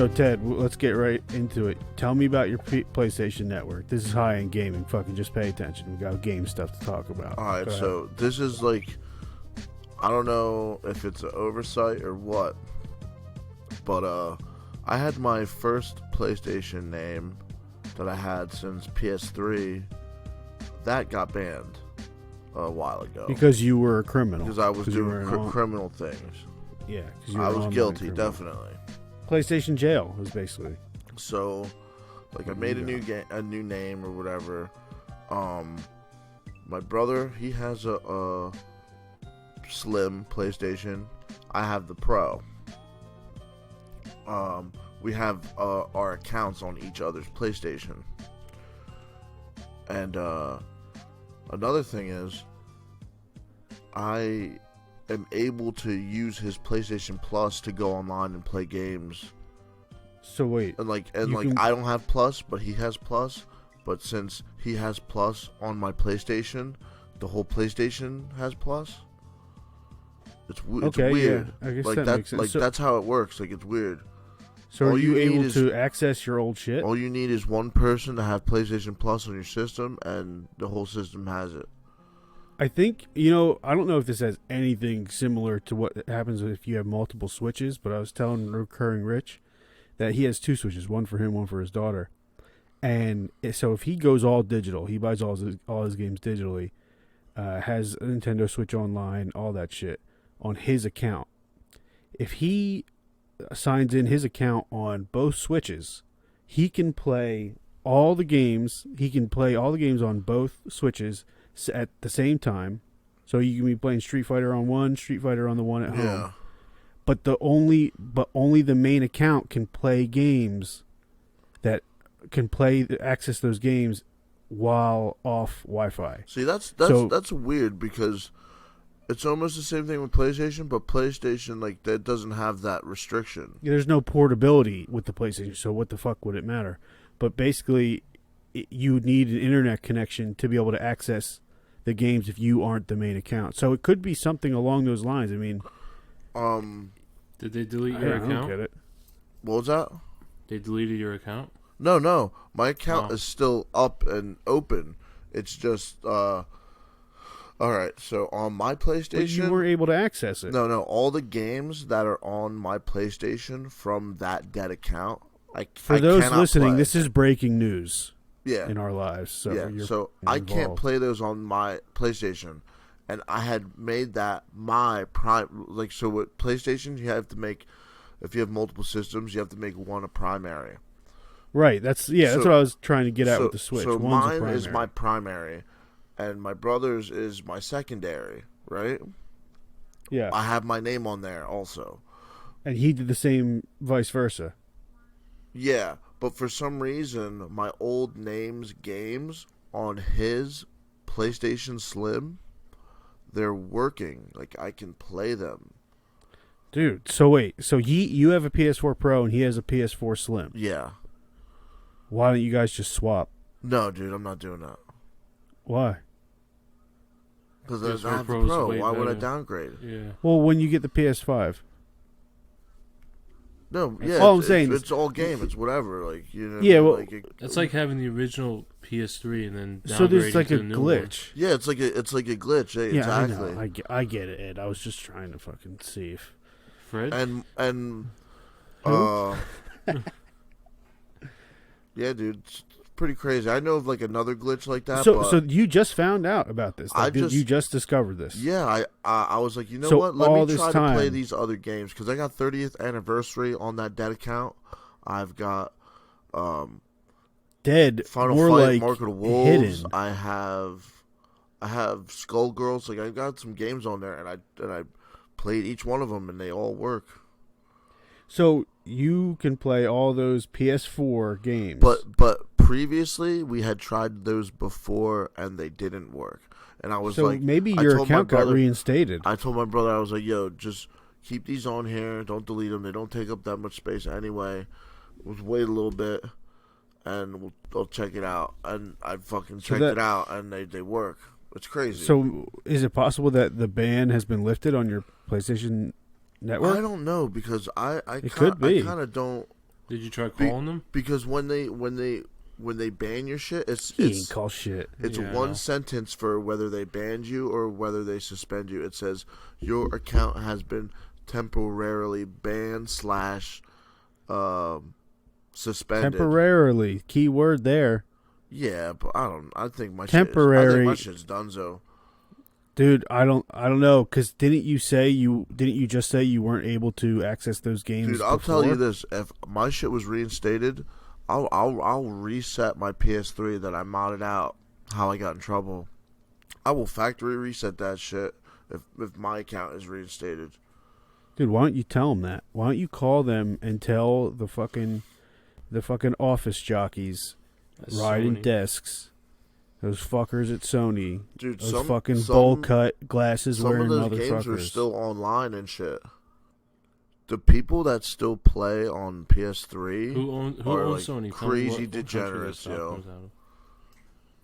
So Ted, let's get right into it. Tell me about your PlayStation Network. This is high-end gaming. Fucking just pay attention. We got game stuff to talk about. All right, so this is like, I don't know if it's an oversight or what, but I had my first PlayStation name that I had since PS3. That got banned a while ago. Because you were a criminal. Because I was doing criminal things. Yeah. I was guilty, definitely. PlayStation jail was basically. So, like, I made a new name or whatever. My brother, he has a slim PlayStation. I have the Pro. We have our accounts on each other's PlayStation. And another thing is, I am able to use his PlayStation Plus to go online and play games. So wait, I don't have Plus, but he has Plus. But since he has Plus on my PlayStation, the whole PlayStation has Plus. It's weird. Yeah, I guess that makes sense. That's how it works. Like, it's weird. So are you able to access your old shit? All you need is one person to have PlayStation Plus on your system, and the whole system has it. I think, I don't know if this has anything similar to what happens if you have multiple switches, but I was telling Recurring Rich that he has two switches, one for him, one for his daughter. And so if he goes all digital, he buys all his games digitally, has a Nintendo Switch Online, all that shit, on his account. If he signs in his account on both switches, he can play all the games. He can play all the games on both switches at the same time. So you can be playing Street Fighter on one, Street Fighter on the one at home. But only the main account can play games that can access those games while off Wi-Fi. See, that's weird, because it's almost the same thing with PlayStation, but PlayStation, that doesn't have that restriction. There's no portability with the PlayStation, so what the fuck would it matter? But basically, you need an internet connection to be able to access the games if you aren't the main account. So it could be something along those lines. I mean, did they delete your account? I don't get it. What was that? They deleted your account? No. My account is still up and open. It's just, all right, so on my PlayStation... But you weren't able to access it. No, all the games that are on my PlayStation from that dead account, For those listening, play. This is breaking news. Yeah. In our lives. So I can't play those on my PlayStation. And I had made that my prime... so with PlayStation, you have to make... If you have multiple systems, you have to make one a primary. Right, that's what I was trying to get at with the Switch. So mine is my primary, and my brother's is my secondary, right? Yeah. I have my name on there also. And he did the same vice versa. Yeah, but for some reason, my old name's games on his PlayStation Slim, they're working. I can play them. Dude, so wait. So you have a PS4 Pro and he has a PS4 Slim. Yeah. Why don't you guys just swap? No, dude, I'm not doing that. Why? Because I have the Pro. Why would I downgrade? Yeah. Well, when you get the PS5. No, yeah. All I'm saying it's all game. It's whatever. Yeah, well, it's like having the original PS3 and then downgrading so there's like to a the new glitch. Yeah, it's like a glitch. Yeah, exactly. I know. I get it, Ed. I was just trying to fucking see if Fred? And yeah, dude, it's pretty crazy. I know of another glitch like that. So you just found out about this? You just discovered this? Yeah, I was like, what? Let me try to play these other games, because I got 30th anniversary on that dead account. I've got Dead Final more Fight, like Mark of the Wolves. Hidden. I have Skullgirls. I've got some games on there, and I played each one of them, and they all work. So you can play all those PS4 games. But previously we had tried those before and they didn't work. And I was maybe your account got reinstated. I told my brother, I was like, yo, just keep these on here. Don't delete them. They don't take up that much space anyway. Let's wait a little bit and we'll check it out. And I fucking checked it out and they work. It's crazy. So is it possible that the ban has been lifted on your PlayStation Network? I don't know, because I kind of don't. Did you try calling them? Because when they ban your shit, He ain't call shit. It's Yeah, I one know. sentence for whether they banned you or whether they suspend you. It says your account has been temporarily banned / suspended. Temporarily. Key word there. Yeah, but I think my Temporary. shit's donezo. Dude, I don't know, because didn't you just say you weren't able to access those games? Dude, I'll before? tell you this: if my shit was reinstated, I'll reset my PS3 that I modded out. How I got in trouble, I will factory reset that shit if my account is reinstated. Dude, why don't you tell them that? Why don't you call them and tell the fucking office jockeys That's riding Sony. desks, those fuckers at Sony, Dude, those fucking bowl cut glasses some wearing of those games are motherfuckers. still online and shit. The people that still play on PS3 Who owns are like Sony? Tell me crazy what country degenerates, that yo. comes out of.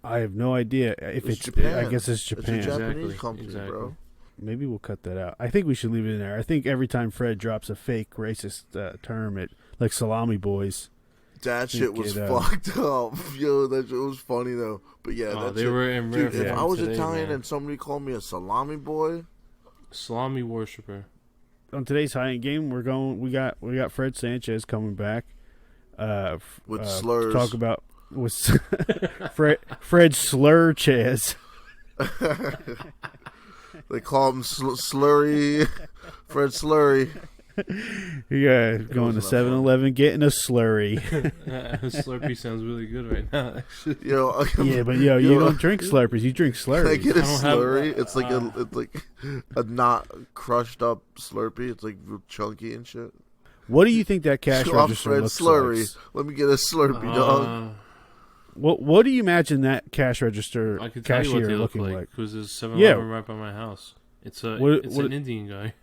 I have no idea if It's it's. Japan. I guess it's Japan. It's a Japanese Exactly, company, exactly. bro. Maybe we'll cut that out. I think we should leave it in there. I think every time Fred drops a fake racist term, it like salami boys. That shit was Get, fucked up. Yo, that shit was funny though. But yeah, Oh, that they shit. were in Dude, rare if form I was today, Italian man. and somebody called me a salami boy, Salami worshiper. On today's high-end game, we're going. We got Fred Sanchez coming back. With slurs. To talk about with Fred Slur Chaz. they call him Slurry, Fred Slurry. Yeah, going to was 7-Eleven, getting a slurry. Slurpee sounds really good right now, actually. Yo, Yeah, but you don't drink Slurpees. You drink Can I get slurries. a I don't have- slurry? It's like a not crushed up Slurpee. It's like real chunky and shit. What do you think that cash I'm register Fred looks Slurry. like? Let me get a Slurpee, dog. What do you imagine that cash register I can tell you what cashier they look looking like like? because there's 7-Eleven right by my house. It's What- an Indian guy.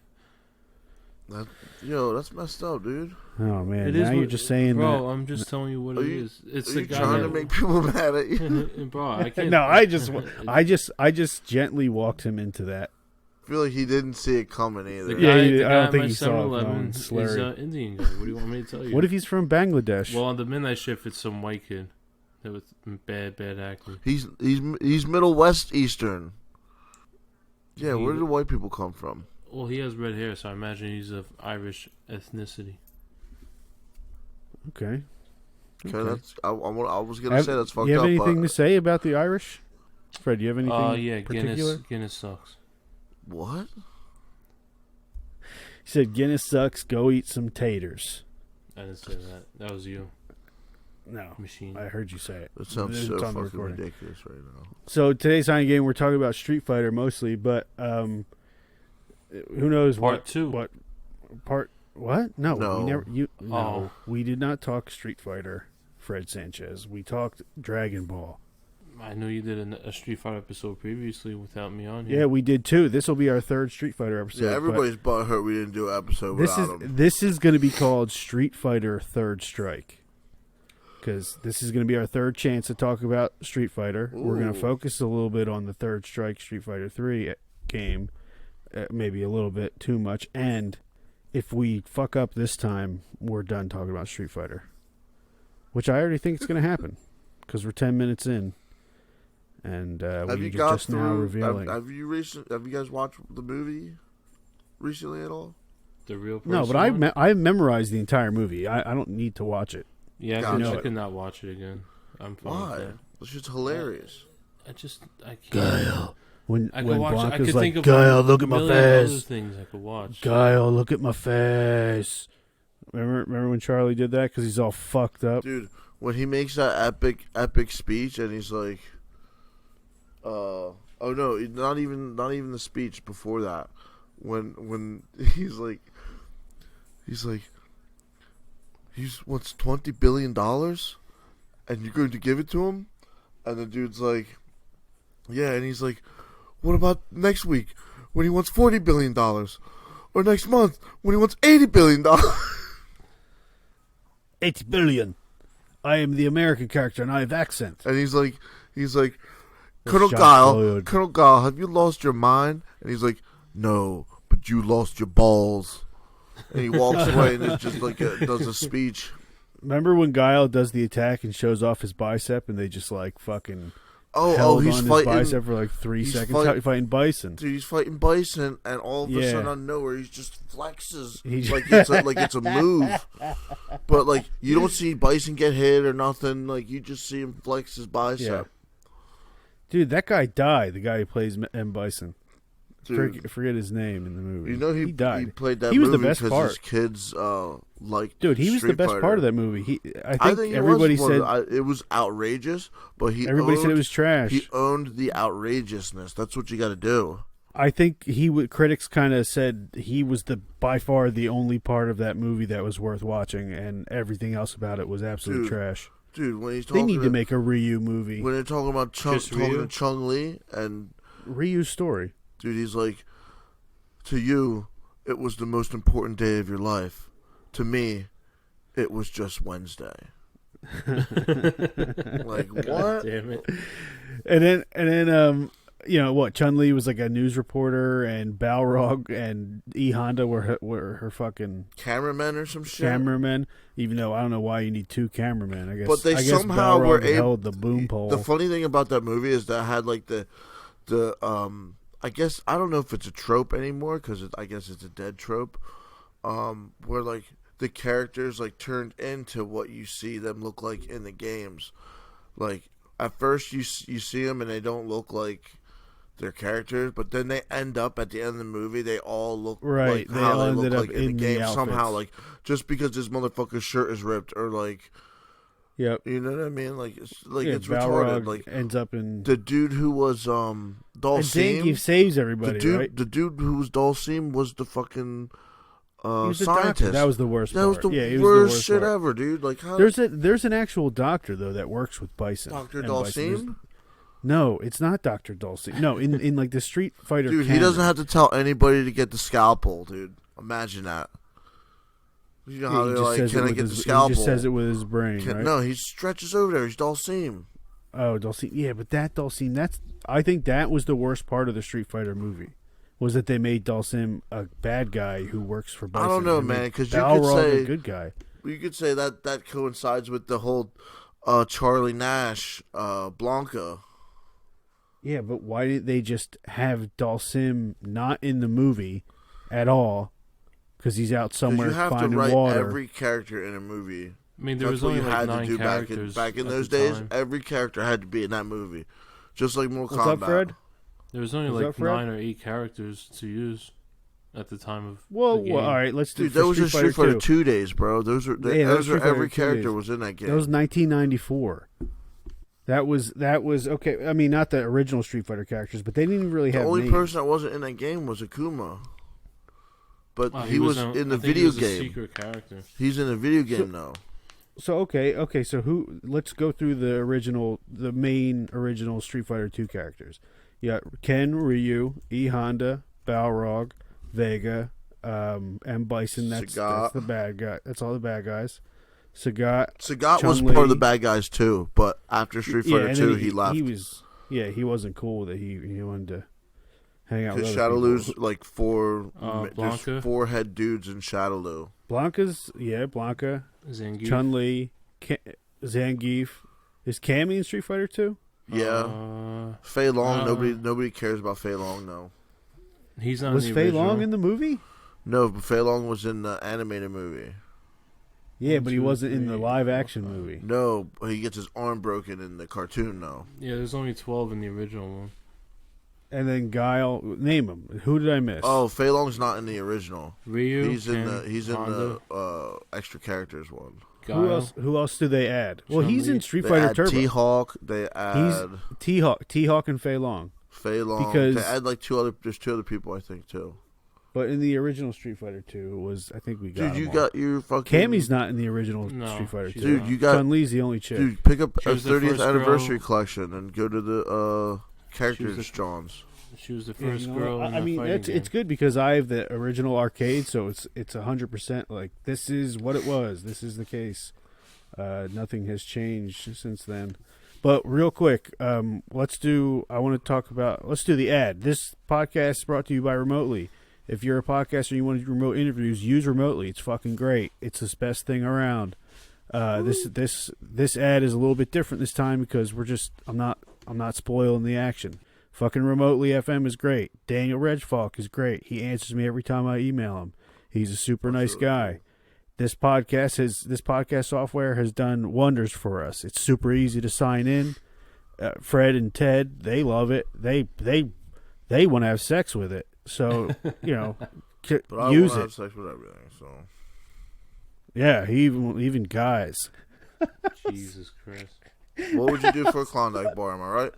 That's messed up, dude. Oh man, It now is you're what- just saying Bro, I'm just telling you what Are it you- is. It's Are the you guy trying to that- make people mad at you? Bro, I that. can't. No, I just gently walked him into that. I feel like he didn't see it coming The either. guy, Yeah, the I guy don't at think my he saw it 7-Eleven going is slurry. an Indian guy. What do you want me to tell you? What if he's from Bangladesh? Well, on the midnight shift, it's some white kid that with bad acne. He's Middle West Eastern. Yeah, where do white people come from? Well, he has red hair, so I imagine he's of Irish ethnicity. Okay. Okay, that's I was gonna say that's fucked you have up. anything but to say about the Irish? Fred, do you have anything Yeah, particular? Guinness sucks. what? He said Guinness sucks, go eat some taters. I didn't say that. That was you, No, machine. I heard you say it. That sounds It's so on the fucking recording. ridiculous right now. So today's high game, we're talking about Street Fighter mostly, but who knows Part 2. What part? What? No, No. we never. No, Oh. we did not talk Street Fighter. Fred Sanchez. We talked Dragon Ball. I know you did a Street Fighter episode previously without me on here. Yeah, we did too. This will be our third Street Fighter episode. Yeah, but everybody's butt hurt we didn't do an episode This without him. this is going to be called Street Fighter Third Strike. Because this is going to be our third chance to talk about Street Fighter. We're going to Ooh. focus a little bit on the Third Strike Street Fighter 3 game. Maybe a little bit too much. And if we fuck up this time, we're done talking about Street Fighter. Which I already think it's going to happen. Because we're 10 minutes in. And Have we you got just now through? revealing. Have you guys watched the movie recently at all? The real person. No, but I've memorized the entire movie. I don't need to watch it. Yeah, Gotcha. I could not watch it again. I'm fine Why? with It's just hilarious. that. I can't. When I could watch. I Blanca's could like, think of Guile, a look at my million other face. things I could watch. Guile, look at my face. Remember when Charlie did that? Because he's all fucked up. Dude, when he makes that epic speech and he's like, oh no, not even the speech before that. When he's like, he wants $20 billion, and you're going to give it to him, and the dude's like, yeah, and he's like, what about next week when he wants $40 billion, or next month when he wants $80 billion? 80 billion. I am the American character and I have accent. And he's like, That's Colonel Jean-Claude. Guile, have you lost your mind? And he's like, no, but you lost your balls. And he walks away and it's just like does a speech. Remember when Guile does the attack and shows off his bicep, and they just like fucking he's on fighting his bicep for like 3 seconds. Fighting Bison. Dude, he's fighting Bison, and all of a sudden, out of nowhere, he just flexes like it's a move. But like you don't see Bison get hit or nothing. Like you just see him flex his bicep. Yeah. Dude, that guy died. The guy who plays M. Bison. Forget his name in the movie. You know he died. He played that. He was movie the best part. His kids like. Dude, he was the best part of that movie. I think everybody said it was outrageous, but everybody said it was trash. He owned the outrageousness. That's what you got to do. I think critics kind of said he was by far the only part of that movie that was worth watching, and everything else about it was absolute trash. Dude, when he's talking, they need to make a Ryu movie. When they're talking about Chun-Li and Ryu's story. Dude, he's like, to you, it was the most important day of your life. To me, it was just Wednesday. Like, what? God damn it. And then, you know what? Chun-Li was like a news reporter, and Balrog and E Honda were her fucking cameramen or some shit. Cameramen, even though I don't know why you need 2 cameramen. I guess, but they somehow Balrog were able. Held the boom pole. The funny thing about that movie is that it had like the I guess I don't know if it's a trope anymore because I guess it's a dead trope, where like the characters like turned into what you see them look like in the games. Like at first you see them and they don't look like their characters, but then they end up at the end of the movie they all look right. Like how they look like in the game the somehow. Like just because this motherfucker's shirt is ripped or like. Yep. You know what I mean? Like it's Balrog retarded. Like ends up in the dude who was Dulcim. Zangief saves everybody. Right? The dude who was Dulcim was the fucking scientist. Doctor. That was the worst. That was the worst shit ever, dude. Like how there's an actual doctor though that works with Bison. Dr. Dulcim? No, it's not Dr. Dulcim. No, in like the Street Fighter. Dude, canon. he doesn't have to tell anybody to get the scalpel, dude. Imagine that. You know how they're like, can I get the scalpel? He just says it with his brain, right? No, he stretches over there. He's Dulcim. Oh, Dulcim. Yeah, but that Dulcim, I think that was the worst part of the Street Fighter movie, was that they made Dulcim a bad guy who works for Bison. I don't know, man, because you could say a good guy. You could say that coincides with the whole Charlie Nash, Blanca. Yeah, but why did they just have Dulcim not in the movie at all? Because he's out somewhere finding water. You have to write every character in a movie. I mean, there was only like 9 characters. Back in those days, every character had to be in that movie. Just like Mortal Kombat. What's up, Fred? There was only like 9 or 8 characters to use at the time of well, the game. Well, all right, let's do. Dude, that was just Street Fighter 2 days, bro. Those are every character was in that game. That was 1994. That was okay. I mean, not the original Street Fighter characters, but they didn't really have. The only names. person that wasn't in that game was Akuma. But he was in the He video was game. A secret character. He's in a video game now. So okay. So who? Let's go through the main original Street Fighter 2 characters. You got Ken, Ryu, E Honda, Balrog, Vega, M. Bison. That's the bad guy. That's all the bad guys. Sagat was part of the bad guys too, but after Street Fighter 2, he left. He wasn't cool with it. He wanted to hang out with other Shadowloo's people. like 4 Blanca. there's 4 head dudes in Shadowloo. Blanca, Zangief. Chun-Li, Zangief. Is Cammy in Street Fighter 2? Yeah. Fei Long, nobody cares about Fei Long, no. He's not Was in the Fei original. Long in the movie? No, but Fei Long was in the animated movie. Yeah, but he wasn't in the live action movie. No, he gets his arm broken in the cartoon, though. Yeah, there's only 12 in the original one. And then Guile, name him. Who did I miss? Oh, Fei Long's not in the original. Ryu, He's in Honda. the extra characters one. Guile. Who else do they add? Well, Chun-Li. he's in Street They Fighter add Turbo. T-Hawk. They add T-Hawk and Fei Long. Fei Long. Because they add like 2 other. There's 2 other people, I think, too. But in the original Street Fighter 2 I think we got. Dude, you them got your fucking. Cammy's not in the original No, Street Fighter she's 2. not. Dude, you got. Chun-Li's the only chick. Dude, pick up She a was the 30th first anniversary girl. collection and go to the characters, Johns. She was the Yeah, first you know girl what? in I the mean, fighting game. it's good because I have the original arcade, so it's 100% like this is what it was. This is the case. Nothing has changed since then. But real quick, let's do the ad. This podcast is brought to you by Remotely. If you're a podcaster and you want to do remote interviews, use Remotely. It's fucking great. It's the best thing around. This ad is a little bit different this time because I'm not spoiling the action. Fucking Remotely FM is great. Daniel Redfalk is great. He answers me every time I email him. He's a super nice guy. This podcast software has done wonders for us. It's super easy to sign in. Fred and Ted, they love it. They want to have sex with it. So, But I use want to it. have sex with everything, so. Yeah, even guys. Jesus Christ. What would you do for a Klondike bar, am I right?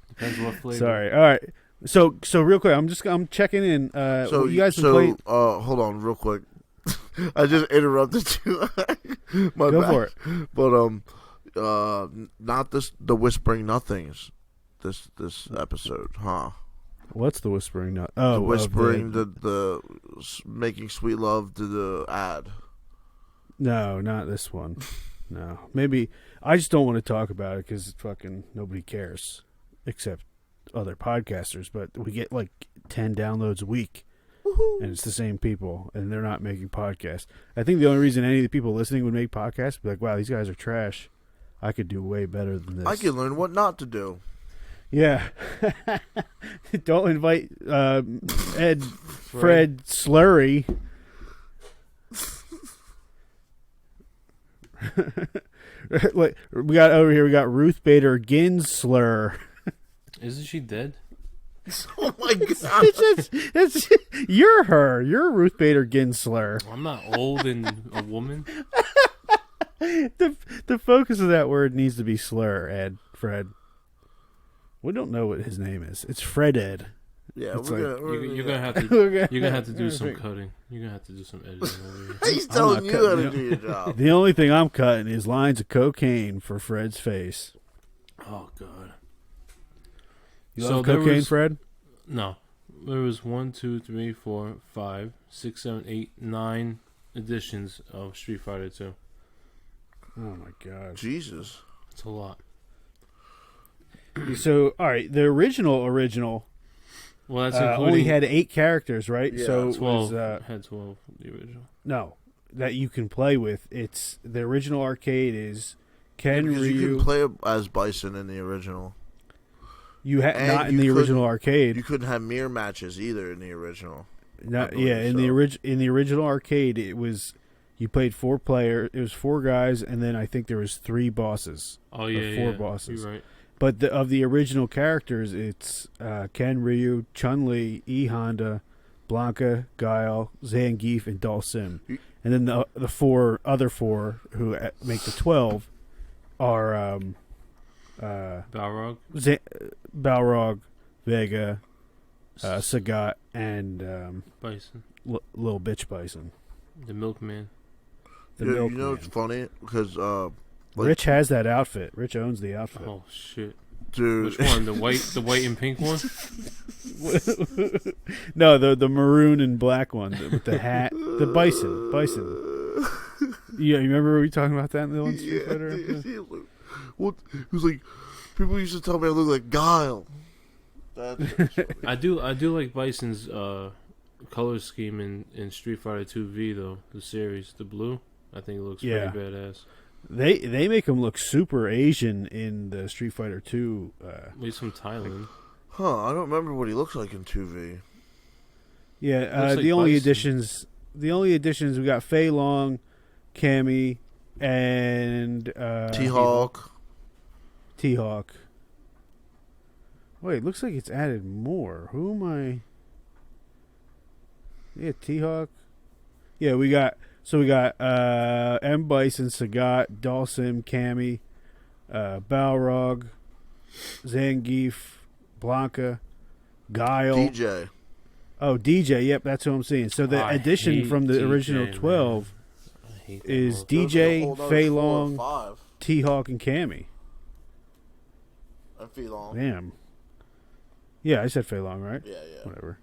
Depends what flavor. Sorry. All right. So real quick, I'm checking in. So you guys can play. Hold on, real quick. I just interrupted you. My Go bad. for it. But not the Whispering Nothings. This episode, huh? What's the whispering? Not The whispering, the making sweet love to the ad. No, not this one. No, maybe I just don't want to talk about it because fucking nobody cares except other podcasters. But we get like 10 downloads a week, and it's the same people, and they're not making podcasts. I think the only reason any of the people listening would make podcasts would be like, wow, these guys are trash. I could do way better than this. I can learn what not to do. Yeah. Don't invite Fred Slurry. Wait, we got Ruth Bader Ginsler. Isn't she dead? Oh my god! You're her. You're Ruth Bader Ginsler. I'm not old and a woman. The focus of that word needs to be slur, Fred. We don't know what his name is. It's Fred Ed. Yeah, you're gonna have to do some cutting. You're gonna have to do some editing over here. He's telling you how to do your job. The only thing I'm cutting is lines of cocaine for Fred's face. Oh god. You love cocaine, Fred? No. There was 1, 2, 3, 4, 5, 6, 7, 8, 9 editions of Street Fighter 2. Oh my god. Jesus. It's a lot. So, all right, the original well, that's including only had 8 characters, right? Yeah, so 12. it was, Had 12, the original. No, that you can play with. It's the original arcade is Ken Because Ryu. you can play as Bison in the original. Not in the original arcade. You couldn't have mirror matches either in the original. In the original arcade, it was you played 4 player. It was 4 guys, and then I think there was 3 bosses. Oh yeah, 4 bosses. You're right. But of the original characters, it's Ken Ryu, Chun-Li, E Honda, Blanca, Guile, Zangief, and Dhalsim. And then the other four who make the 12 are Balrog, Balrog, Vega, Sagat, and Bison, little bitch Bison. the Milkman. You know it's funny because Rich has that outfit. Rich owns the outfit. Oh shit, dude. Which one? The white and pink one? No, the maroon and black one with the hat. The Bison. Yeah, you remember we talking about that in the one Street Fighter? What? He was like, people used to tell me I look like Guile. I do like Bison's color scheme in Street Fighter 2V though, the series, the blue. I think it looks pretty badass. They make him look super Asian in the Street Fighter 2. At least from Thailand. Huh? I don't remember what he looks like in 2V. Yeah, like the only Bison. additions we got Fei Long, Cammy, and T-Hawk. Wait, looks like it's added more. Who am I? Yeah, T-Hawk. Yeah, we got M. Bison, Sagat, Dhalsim, Cammy, Balrog, Zangief, Blanca, Guile. DJ. Oh, DJ. Yep, that's who I'm seeing. So the addition from the original 12 is DJ, Fei Long, T-Hawk, and Cammy. And Fei Long. Damn. Yeah, I said Fei Long, right? Yeah. Whatever.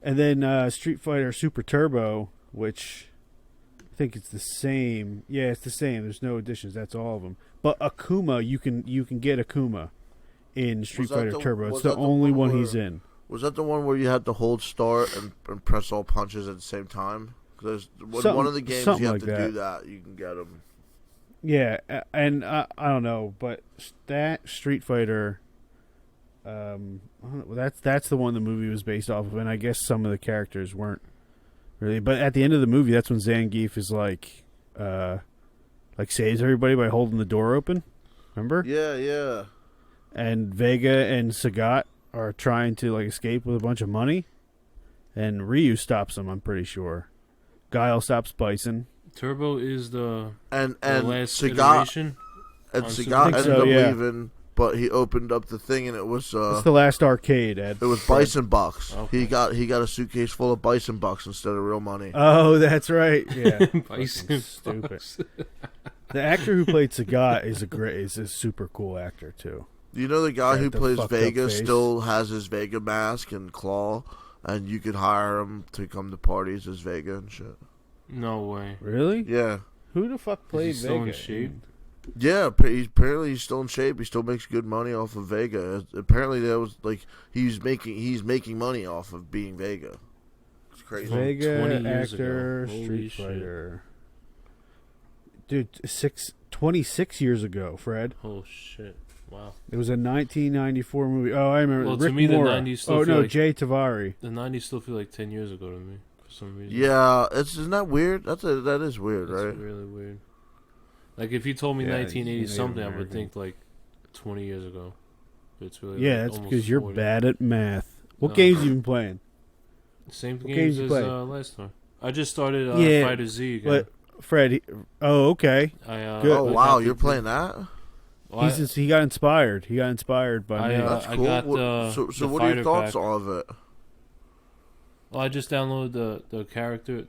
And then Street Fighter Super Turbo, which I think it's the same. Yeah, it's the same. There's no additions. That's all of them. But Akuma, you can get Akuma in Street Fighter Turbo. It's the only one he's in. Was that the one where you had to hold start and press all punches at the same time? Because Something- one of the games something you have like to that. do that, you can get them. Yeah, and I don't know, but that Street Fighter, I don't know, that's the one the movie was based off of, and I guess some of the characters weren't really. But at the end of the movie, that's when Zangief is like saves everybody by holding the door open. Remember? Yeah. And Vega and Sagat are trying to like escape with a bunch of money, and Ryu stops them. I'm pretty sure. Guile stops Bison. Turbo is the And last Sagat iteration. and on Sagat Super ended Nintendo. up Yeah. leaving, but he opened up the thing and it was It's the last arcade, Ed. it was Bison bucks. Okay. He got a suitcase full of Bison bucks instead of real money. Oh, that's right. Yeah. Bison Fucking Bucks. stupid. The actor who played Sagat is a super cool actor too. You know the guy Got who the plays fucked up Vega face. still has his Vega mask and claw, and you could hire him to come to parties as Vega and shit. No way. Really? Yeah. Who the fuck played Is he still Vega? in shape? Yeah, apparently he's still in shape. He still makes good money off of Vega. Apparently that was like he's making money off of being Vega. It's crazy. Vega 20 years actor, ago. Holy Street shit. Fighter. Dude, 26 years ago, Fred. Oh shit! Wow. It was a 1994 movie. Oh, I remember. Well, to Rick me, the Mora. 90s still Oh feel no, like- Jay Tavari. The '90s still feel like 10 years ago to me for some reason. Yeah, isn't that weird? That is weird, It's right? really weird. Like if you told me Yeah, 1980 Native something, I would American. think like 20 years ago. It's really Yeah, like that's almost because you're 40. bad at math. What No. games you been playing? Same What games games you as play? last time. I just started Yeah, Fighter Z again. But Fred, oh okay. I, Good. Oh I wow, got you're the- playing that? Well, He got inspired. He got inspired by I, me. uh, That's cool. got so the what are your fighter thoughts pack. of it? Well, I just downloaded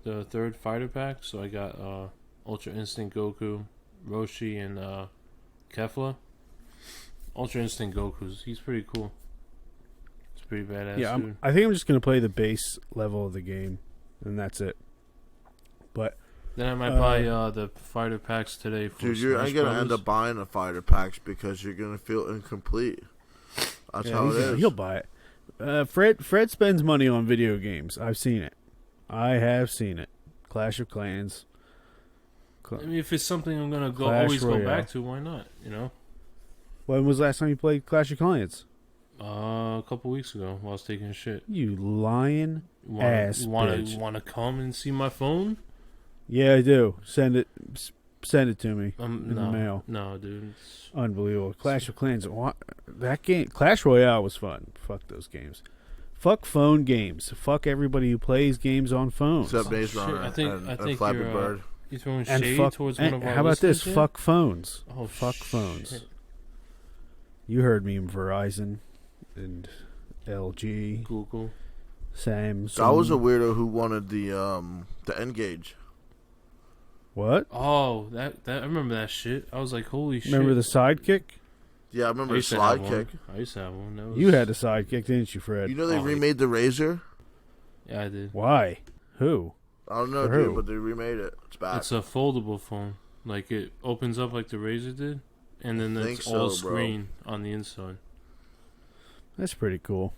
the third fighter pack, so I got Ultra Instinct Goku, Roshi, and Kefla. Ultra Instinct Goku's he's pretty cool. It's pretty badass. Yeah, dude. I think I'm just gonna play the base level of the game, and that's it. But Then I might buy the fighter packs today for Dude, you're Smash gonna Brothers. end up buying the fighter packs because you're gonna feel incomplete. That's yeah, how it is. he'll buy it. Fred spends money on video games. I've seen it. I have seen it. Clash of Clans. I mean, if it's something I'm gonna Clash always Royale. go back to, why not? You know, When was the last time you played Clash of Clans? a couple weeks ago while I was taking a shit. You lying ass bitch. Wanna come and see my phone? Yeah, I do. Send it to me in no, the mail. No, dude. It's- Unbelievable. Clash of Clans. That game, Clash Royale was fun. Fuck those games. Fuck phone games. Fuck everybody who plays games on phones. Except Maze shit, Runner I think and Flappy you're, Bird. You throwing And shade fuck. towards And one of our how about this? listeners here? Fuck phones. Oh, fuck shit. phones. You heard me, Verizon and LG, Google. Samsung. I was a weirdo who wanted the N-Gauge. What? Oh, that I remember that shit. I was like, holy shit. Remember the sidekick? Yeah, I I remember the used to slide have kick. one. I used to have one. That was... You had a sidekick, didn't you, Fred? You know they Oh, remade the Razor? Yeah, I did. Why? Who? I don't know, For dude, who? but they remade it. It's back. It's a foldable phone. Like it opens up like the Razor did, and then think it's so, all bro. screen on the inside. That's pretty cool.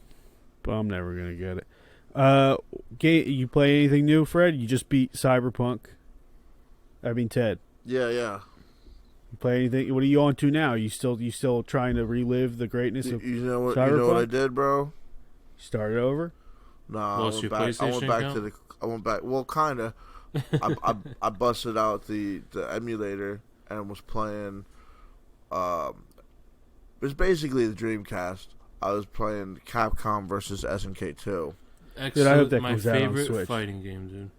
But I'm never gonna get it. You play anything new, Fred? You just beat Cyberpunk. I mean Ted. Yeah. You play anything? What are you on to now? You still trying to relive the greatness You, of you know what? You know what I Cyberpunk? did, bro? Start over? Nah, Lost your I went PlayStation back account? to the. I went back. Well, kinda. I busted out the emulator and was playing. It was basically the Dreamcast. I was playing Capcom versus SNK 2. Dude, I hope that my comes out on favorite Switch. fighting game,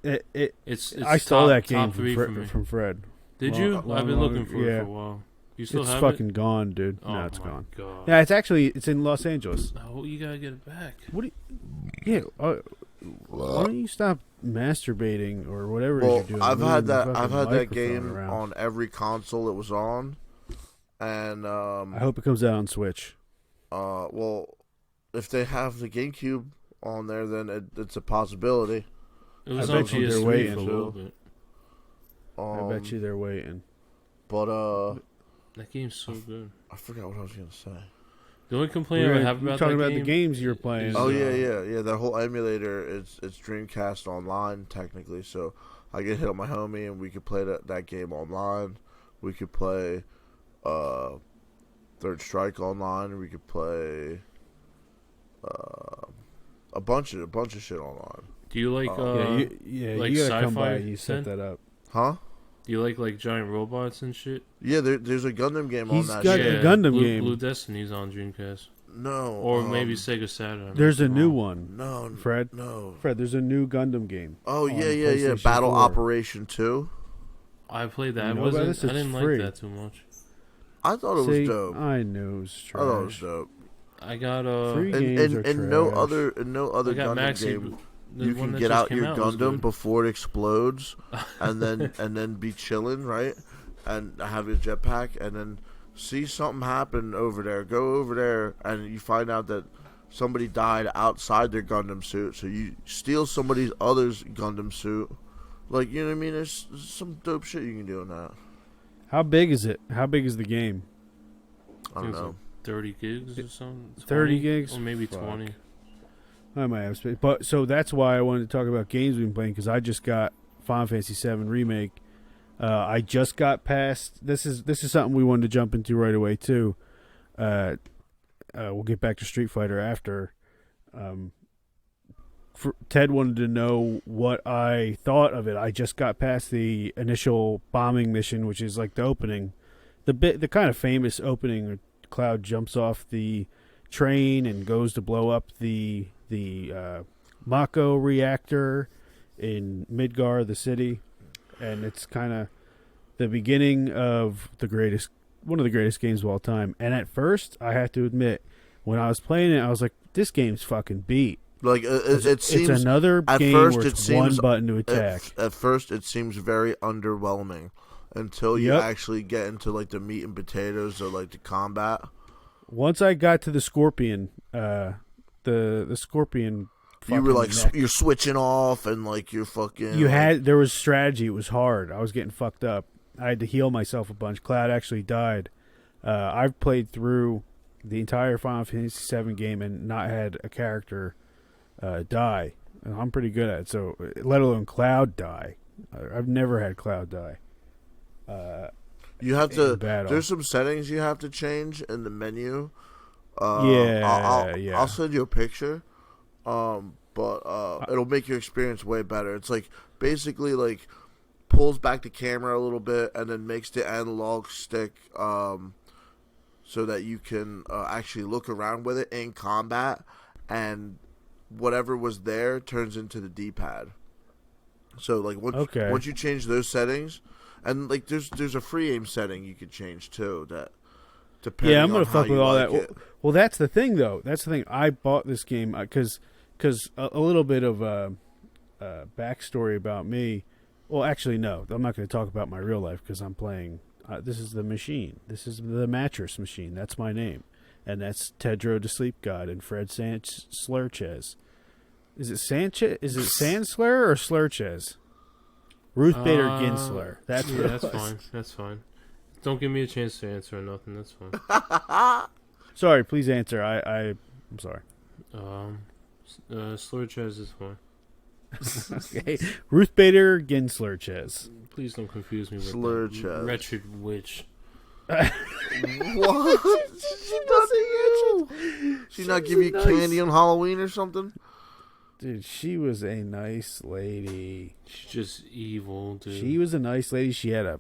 dude. It's It's stole that game top three for me. from Fred. Did Long- you? long- I've been long- looking for it yeah. for a while. You still It's have fucking it? gone, dude. Oh No, it's my gone. God. Yeah, it's in Los Angeles. Oh, you gotta get it back. Yeah. Why don't you stop masturbating or whatever Well, you're doing? I've moving had the that. fucking I've had that microphone game around. on every console it was on, and I hope it comes out on Switch. well, if they have the GameCube on there, then it's a possibility. It was I on bet you they're PS3 waiting, for a little bit. I bet you they're waiting. But That game's so good. I forgot what I was gonna say. The only complaint I would have We're about talking that about the game games you're playing. is, Oh yeah. That whole emulator, it's Dreamcast Online technically. So I get hit on my homie, and we could play that game online. We could play Third Strike online. We could play a bunch of shit online. Do you like you like you gotta come sci-fi by and you set then? that up. Huh? Do you like giant robots and shit? Yeah, there's a Gundam game on He's that got shit. a Gundam Blue, game. Blue Destiny's on Dreamcast, No. or maybe Sega Saturn. There's a new one. No, Fred. No. Fred, there's a new Gundam game. Oh on yeah. PlayStation Battle 4. Operation 2. I played that. You I know about wasn't. this? I It's didn't free. like that too much. I thought it See, was dope. I knew it was I thought it was trash. dope. I got Free And games are and no trash. other I Gundam got Maxi. game. The You one can that get just out came your was Gundam good. before it explodes, and then be chilling, right? And have your jetpack, and then see something happen over there. Go over there, and you find out that somebody died outside their Gundam suit. So you steal somebody other's Gundam suit. Like, you know what I mean? There's some dope shit you can do in that. How big is it? How big is the game? I don't It's know. like 30 gigs or something. 30 20? gigs? Or maybe Fuck. 20. I might have space, but so that's why I wanted to talk about games we've been playing because I just got Final Fantasy VII Remake. I just got past. This is something we wanted to jump into right away too. We'll get back to Street Fighter after. Ted wanted to know what I thought of it. I just got past the initial bombing mission, which is like the opening, the kind of famous opening. Cloud jumps off the train and goes to blow up the Mako reactor in Midgar, the city, and it's kind of the beginning of one of the greatest games of all time. And at first, I have to admit, when I was playing it, I was like, "This game's fucking beat." Like it seems it's another at game first where it it's seems one button to attack. At first, it seems very underwhelming until you Yep. actually get into like the meat and potatoes of like the combat. Once I got to the Scorpion, the Scorpion, You were like neck, you're switching off and like you're fucking. there was strategy. It was hard. I was getting fucked up. I had to heal myself a bunch. Cloud actually died. I've played through the entire Final Fantasy VII game and not had a character die. And I'm pretty good at it. So, let alone Cloud die. I've never had Cloud die. You have to. battle. There's some settings you have to change in the menu. Yeah. I'll send you a picture. But it'll make your experience way better. It's like basically like pulls back the camera a little bit and then makes the analog stick so that you can actually look around with it in combat, and whatever was there turns into the D-pad. So like once you change those settings, and like there's a free aim setting you could change too that depending I'm gonna on how fuck with you all like that. it. Well, that's the thing, though. That's the thing. I bought this game because a little bit of backstory about me. Well, actually, no. I'm not going to talk about my real life because I'm playing. This is the machine. This is the mattress machine. That's my name, and that's Tedro the Sleep God and Fred Slurchez. Is it Sanchez? Is it Sanslur or Slurchez? Ruth Bader Ginsler. That's what it that's was. fine. That's fine. Don't give me a chance to answer or nothing. That's fine. Sorry, please answer. I'm sorry. Slurchez is fine. Okay. Ruth Bader Ginsler. Please don't confuse me with Slurchez. that wretched witch. What? She doesn't you? She not give you nice. candy on Halloween or something? Dude, she was a nice lady. She's just evil, dude. She was a nice lady. She had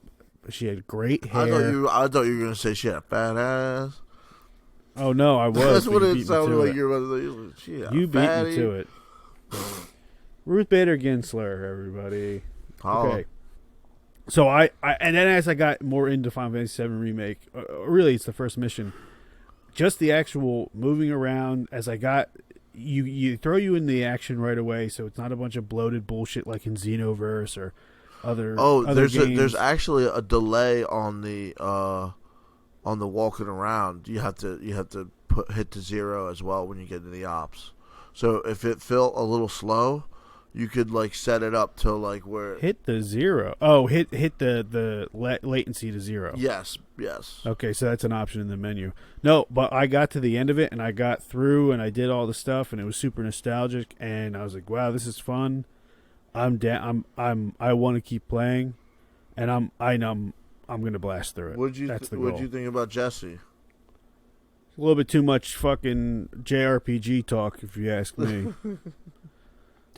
great hair. I thought you were gonna say she had a fat ass. Oh no, I was. That's but what you it beat me sounded to like. it. You were about to say. She a You beat fatty. me to it. Ruth Bader Ginsler, everybody. Holla. Okay. So I and then as I got more into Final Fantasy VII Remake, really it's the first mission. Just the actual moving around as I got you throw you in the action right away, so it's not a bunch of bloated bullshit like in Xenoverse or other. Other games. There's actually a delay on the walking around. You have to hit to 0 as well when you get into the ops. So if it felt a little slow, you could like set it up to like where Hit the 0. Oh, hit the latency to 0. yes. Okay, so that's an option in the menu. No, but I got to the end of it and I got through and I did all the stuff and it was super nostalgic and I was like, wow, this is fun. I want to keep playing, and I'm gonna blast through it. That's the goal. What'd you think about Jesse? A little bit too much fucking JRPG talk, if you ask me.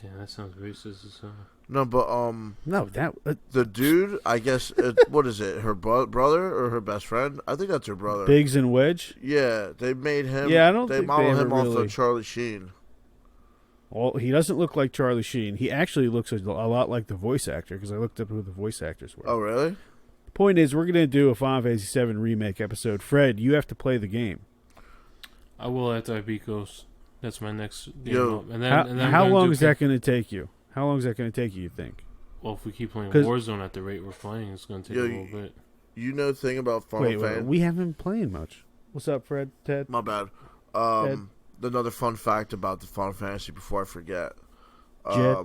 Damn, that sounds racist as hell. No, but No, that the dude, I guess, what is it? Her brother or her best friend? I think that's her brother. Biggs and Wedge. Yeah, they made him. Yeah, I don't They think modeled they him ever off really... of Charlie Sheen. Well, he doesn't look like Charlie Sheen. He actually looks a lot like the voice actor because I looked up who the voice actors were. Oh, really? Point is, we're gonna do a Final Fantasy VII remake episode. Fred, you have to play the game. I will after I beat Ghost. That's my next game Yo, up. And then How long is that going to take you? How long is that going to take you, you think? Well, if we keep playing 'Cause- Warzone at the rate we're playing, it's going to take a little bit. You know the thing about Final Wait, Fantasy? we haven't been playing much. What's up, Fred? Ted? My bad. Ted? Another fun fact about the Final Fantasy before I forget. Jed?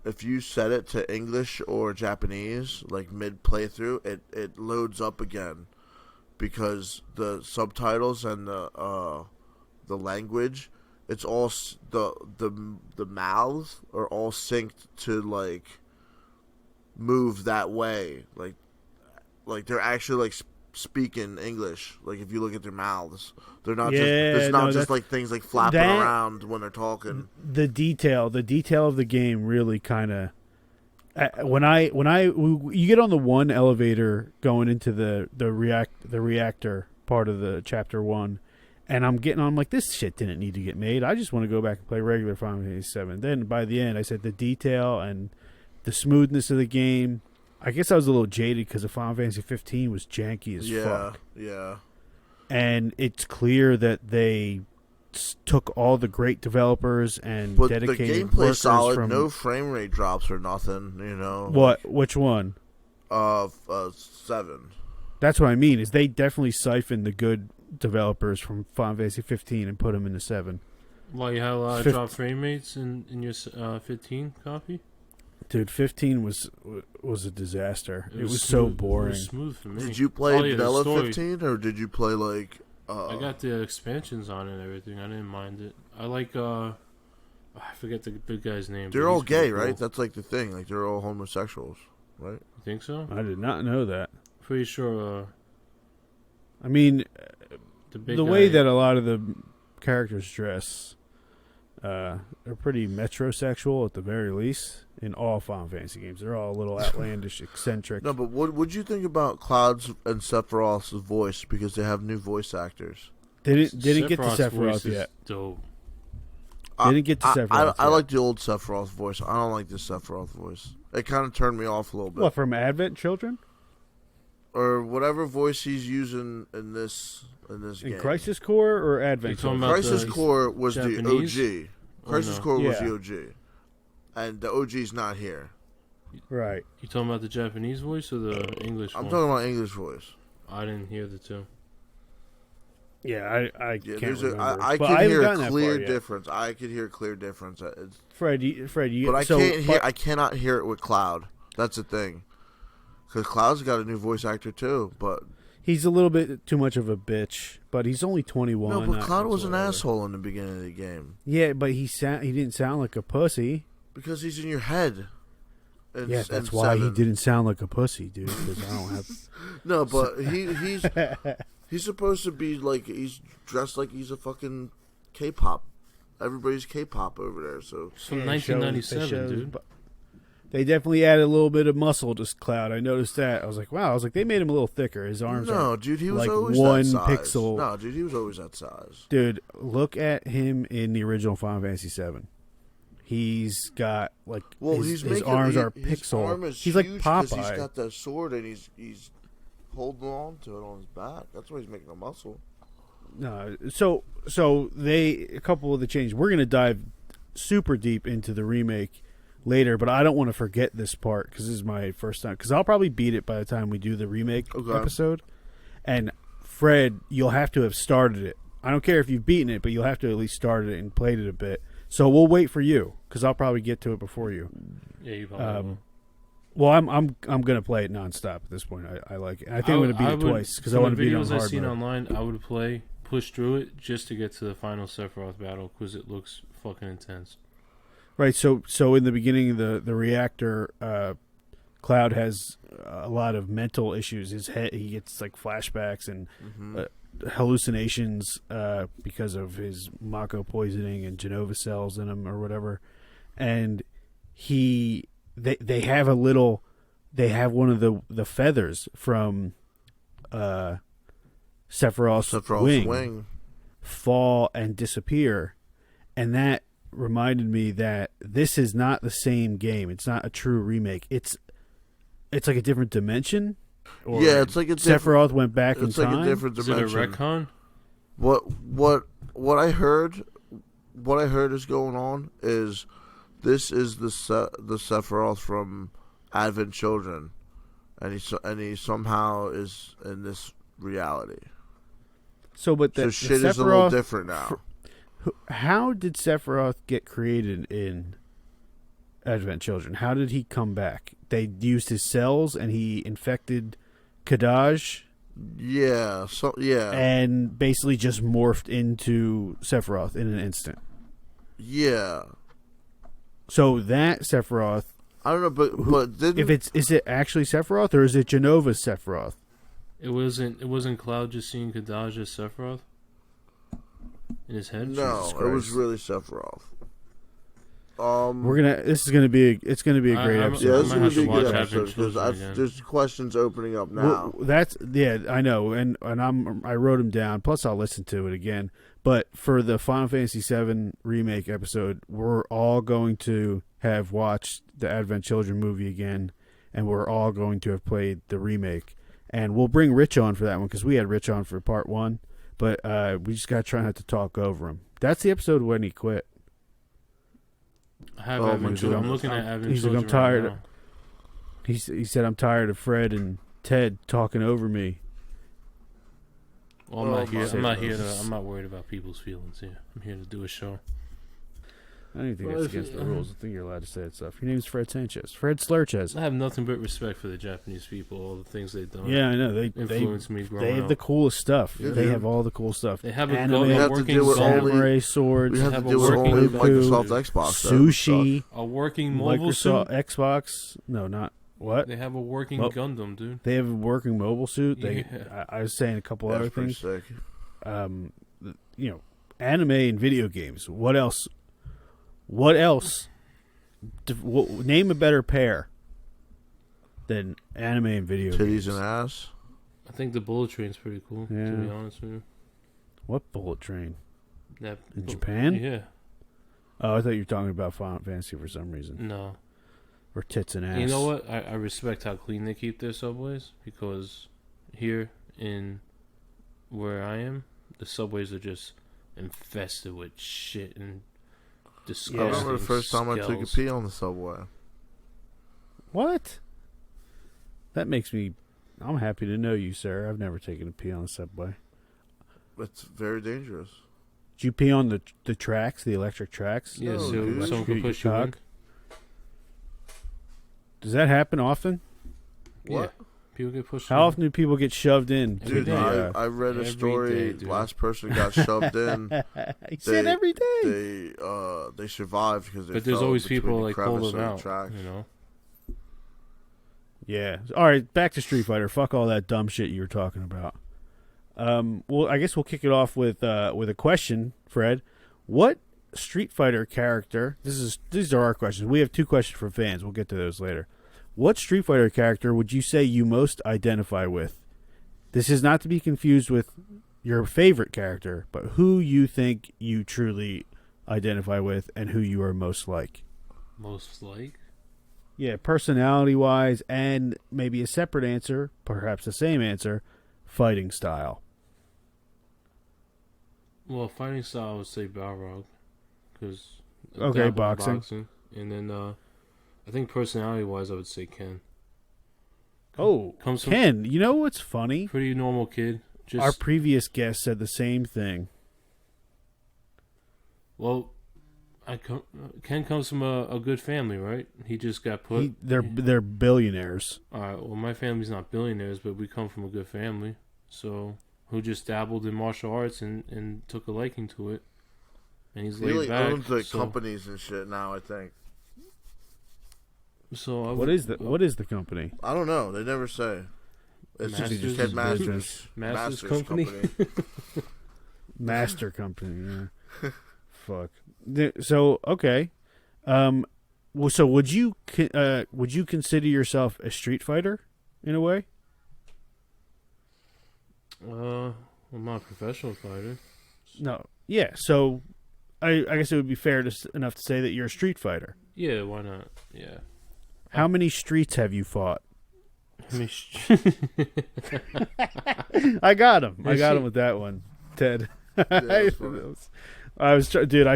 If you set it to English or Japanese, like mid playthrough, it loads up again because the subtitles and the language, it's all the mouths are all synced to like move that way, like they're actually like speaking English. Like if you look at their mouths, they're not it's not just like things like flapping around when they're talking. The detail of the game really kind of. You get on the one elevator going into the reactor part of the chapter 1, and I'm like, this shit didn't need to get made. I just want to go back and play regular Final Fantasy VII. Then by the end, I said the detail and the smoothness of the game. I guess I was a little jaded because the Final Fantasy 15 was janky as fuck. Yeah. And it's clear that they took all the great developers and But dedicated the gameplay's workers solid, from no frame rate drops or nothing, you know. what? Which one? 7. That's what I mean. Is they definitely siphoned the good developers from Final Fantasy 15 and put them into 7. Well, you had a lot of drop frame rates in your 15 copy. Dude, 15 was a disaster. It was so boring. It was smooth for me. Did you play the vanilla story. 15 or did you play like? I got the expansions on it and everything. I didn't mind it. I like I forget the big guy's name. They're but all he's pretty gay, cool. right? That's like the thing. Like they're all homosexuals, right? You think so? I did not know that. Pretty sure. I mean, The way that a lot of the characters dress are pretty metrosexual at the very least. In all Final Fantasy games, they're all a little outlandish, eccentric. No, but what would you think about Cloud's and Sephiroth's voice because they have new voice actors? They didn't get to Sephiroth's voice Sephiroth is yet. Dope. They didn't get to Sephiroth. I like the old Sephiroth voice. I don't like this Sephiroth voice. It kind of turned me off a little bit. What, from Advent Children? Or whatever voice he's using in this In game. Crisis Core or Advent You talking Children? about Crisis Core was Japanese? the OG. Crisis no? Core was Yeah. the OG. And the OG's not here. Right. You talking about the Japanese voice or the English I'm one? talking about English voice. I didn't hear the two. Yeah, I Yeah, can't remember. I But could haven't hear a gotten that clear far yet. difference. I could hear a clear difference. Fred, you But I so, can't hear. but I cannot hear it with Cloud. That's the thing. Because Cloud's got a new voice actor too. But he's a little bit too much of a bitch. But he's only 21. no, but Cloud was an whatever. asshole in the beginning of the game Yeah, but he didn't sound like a pussy. because he's in your head. And, Yeah, that's and why he 7. didn't sound like a pussy, dude. Because I don't have. No, but he's supposed to be like he's dressed like he's a fucking K-pop. Everybody's K-pop over there. So It's from Yeah, 1997, shows, dude. but they definitely added a little bit of muscle to Cloud. I noticed that. I was like, wow. I was like, they made him a little thicker. His arms no, are. dude, he was like always one that size. pixel. No, dude, he was always that size. Dude, look at him in the original Final Fantasy VII. He's got like his arms are his pixel. arm is he's like huge 'cause He's Popeye. got that sword and he's holding on to it on his back. That's why he's making a muscle. No, so a couple of the changes. We're gonna dive super deep into the remake later, but I don't want to forget this part because this is my first time. Because I'll probably beat it by the time we do the remake episode. And Fred, you'll have to have started it. I don't care if you've beaten it, but you'll have to at least started it and played it a bit. So we'll wait for you because I'll probably get to it before you. Yeah, you probably will. Well, I'm gonna play it nonstop at this point. I like it. I think I'm gonna beat it twice because I want to beat it on videos I've hard seen mode. online, I would push through it just to get to the final Sephiroth battle because it looks fucking intense. Right. So in the beginning of the reactor, Cloud has a lot of mental issues. His head, he gets like flashbacks and hallucinations because of his Mako poisoning and Genova cells in him or whatever. And they have one of the feathers from Sephiroth's wing fall and disappear, and that reminded me that this is not the same game. It's not a true remake. It's like a different dimension. Or yeah, it's like a Sephiroth went back in time. It's like a different dimension. Is it a retcon? What I heard is going on is this is the Sephiroth from Advent Children, and he somehow is in this reality. So shit is a little different now. How did Sephiroth get created in Advent Children? How did he come back? They used his cells and he infected Kadaj. Yeah, and basically just morphed into Sephiroth in an instant. Yeah. So that Sephiroth, I don't know, but is it actually Sephiroth or is it Genova's Sephiroth? It wasn't Cloud just seeing Kadaj as Sephiroth in his head. No, it was really Sephiroth. It's gonna be a great episode. Yeah, this is gonna be a good episode because there's questions opening up now. Well, I know, and I wrote them down. Plus, I'll listen to it again. But for the Final Fantasy VII remake episode, we're all going to have watched the Advent Children movie again, and we're all going to have played the remake. And we'll bring Rich on for that one because we had Rich on for part 1, but we just got to try not to talk over him. That's the episode when he quit. I have Advent Children. I'm looking at Advent Children. I'm tired. Right now. He said, "I'm tired of Fred and Ted talking over me." Well, I'm not worried about people's feelings here. I'm here to do a show. I don't even think that's against the rules. I think you're allowed to say that stuff. Your name's Fred Sanchez. Fred Slurchez. I have nothing but respect for the Japanese people, all the things they've done. Yeah, I know. They influenced me growing up. They have the coolest stuff. Yeah, they have all the cool stuff. They have a working samurai swords. We have to deal with only Microsoft Xbox. Sushi. A working mobile suit. Xbox. No, not what? They have a working Gundam, dude. They have a working mobile suit. Yeah. I was saying a couple other things. Sick. Anime and video games. What else? Name a better pair than anime and video games. Titties and ass. I think the Bullet Train's pretty cool, to be honest with you. What Bullet Train? In Japan? Yeah. Oh, I thought you were talking about Final Fantasy for some reason. No. Or tits and ass. You know what? I respect how clean they keep their subways, because here in where I am, the subways are just infested with shit and disgusting. I remember the first time I took a pee on the subway. What? That makes me... I'm happy to know you, sir. I've never taken a pee on the subway. It's very dangerous. Did you pee on the tracks, the electric tracks? Yeah, so dude. someone can push you in. Does that happen often? What? Yeah. People get pushed How often do people get shoved in? Dude, I read a story. Last person got shoved in. He said every day. They survived because they. But there's always people like pull them out. Tracks. You know. Yeah. All right. Back to Street Fighter. Fuck all that dumb shit you were talking about. Well, I guess we'll kick it off with a question, Fred. What Street Fighter character? These are our questions. We have 2 questions from fans. We'll get to those later. What Street Fighter character would you say you most identify with? This is not to be confused with your favorite character, but who you think you truly identify with and who you are most like. Most like? Yeah, personality-wise, and maybe a separate answer, perhaps the same answer, fighting style. Well, fighting style, I would say Balrog. Cause okay, boxing. And then I think personality-wise, I would say Ken. Ken. You know what's funny? Pretty normal kid. Our previous guest said the same thing. Well, Ken comes from a good family, right? He just got put. They're billionaires. All right. Well, my family's not billionaires, but we come from a good family. So who just dabbled in martial arts and took a liking to it, and he's He laid like back. owns like so, companies and shit now. I think. So What is the company? I don't know. They never say. It's Masters just head masters. business. Masters company? Master company. Yeah. Fuck. So okay. Well, so would you consider yourself a street fighter in a way? I'm not a professional fighter. No. Yeah. So I guess it would be fair enough to say that you're a street fighter. Yeah, why not? Yeah. How many streets have you fought? I got him. I got him with that one, Ted. I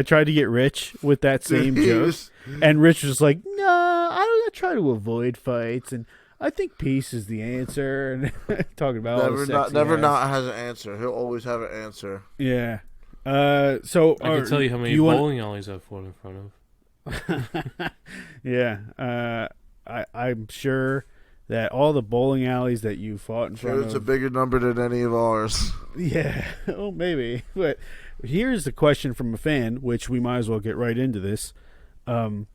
tried to get Rich with that same joke, and Rich was like, "No, I try to avoid fights, and I think peace is the answer." And talking about never not has an answer. He'll always have an answer. Yeah. So I can tell you how many bowling alleys I've fought in front of. Yeah. I'm sure that all the bowling alleys that you fought in front of... It's a bigger number than any of ours. Yeah, oh, maybe. But here's the question from a fan, which we might as well get right into this. Oh,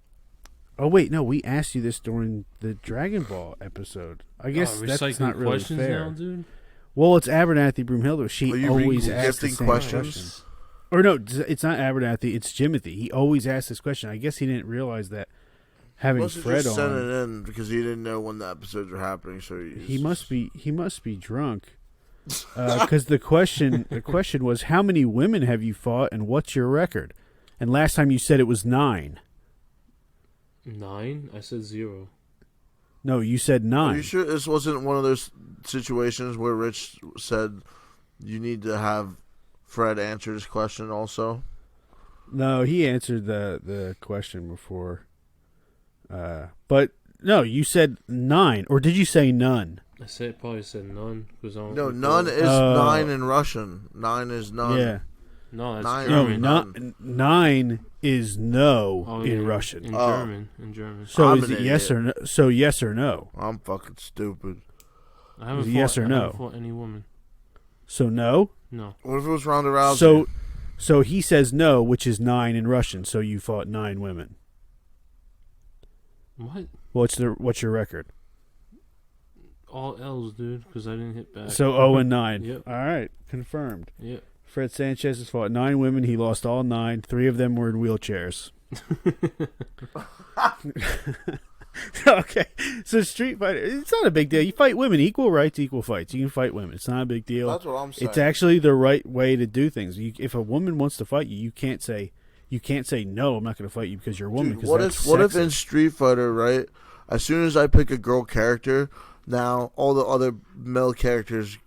wait, no, we asked you this during the Dragon Ball episode. I guess that's not really fair. Now, dude? Well, it's Abernathy Broomhilda. She always asks the same question. Or no, it's not Abernathy, it's Jimothy. He always asks this question. I guess he didn't realize that having Fred on... sent it in because he didn't know when the episodes were happening. So he must be drunk. Because the question was, how many women have you fought, and what's your record? And last time you said it was 9. 9? I said 0. No, you said 9. Are you sure this wasn't one of those situations where Rich said you need to have Fred answer this question also? No, he answered the question before. But no, you said 9, or did you say none? Probably said none. No, none is 9 in Russian. 9 is none. Yeah. No, that's 9. German. 9 is no in Russian. In German. So I'm is an it yes idiot. or no? So yes or no? I'm fucking stupid. I haven't yes or no? I haven't fought any woman. So no? No. What if it was Ronda Rousey? So he says no, which is 9 in Russian. So you fought 9 women. What? What's your record? All L's, dude, because I didn't hit back. So 0-9. Yep. All right, confirmed. Yep. Fred Sanchez has fought 9 women. He lost all 9. 3 of them were in wheelchairs. Okay, so Street Fighter, it's not a big deal. You fight women, equal rights, equal fights. You can fight women. It's not a big deal. That's what I'm saying. It's actually the right way to do things. If a woman wants to fight you, you can't say no. I'm not going to fight you because you're a woman. Dude, what if in Street Fighter, right? As soon as I pick a girl character, now all the other male characters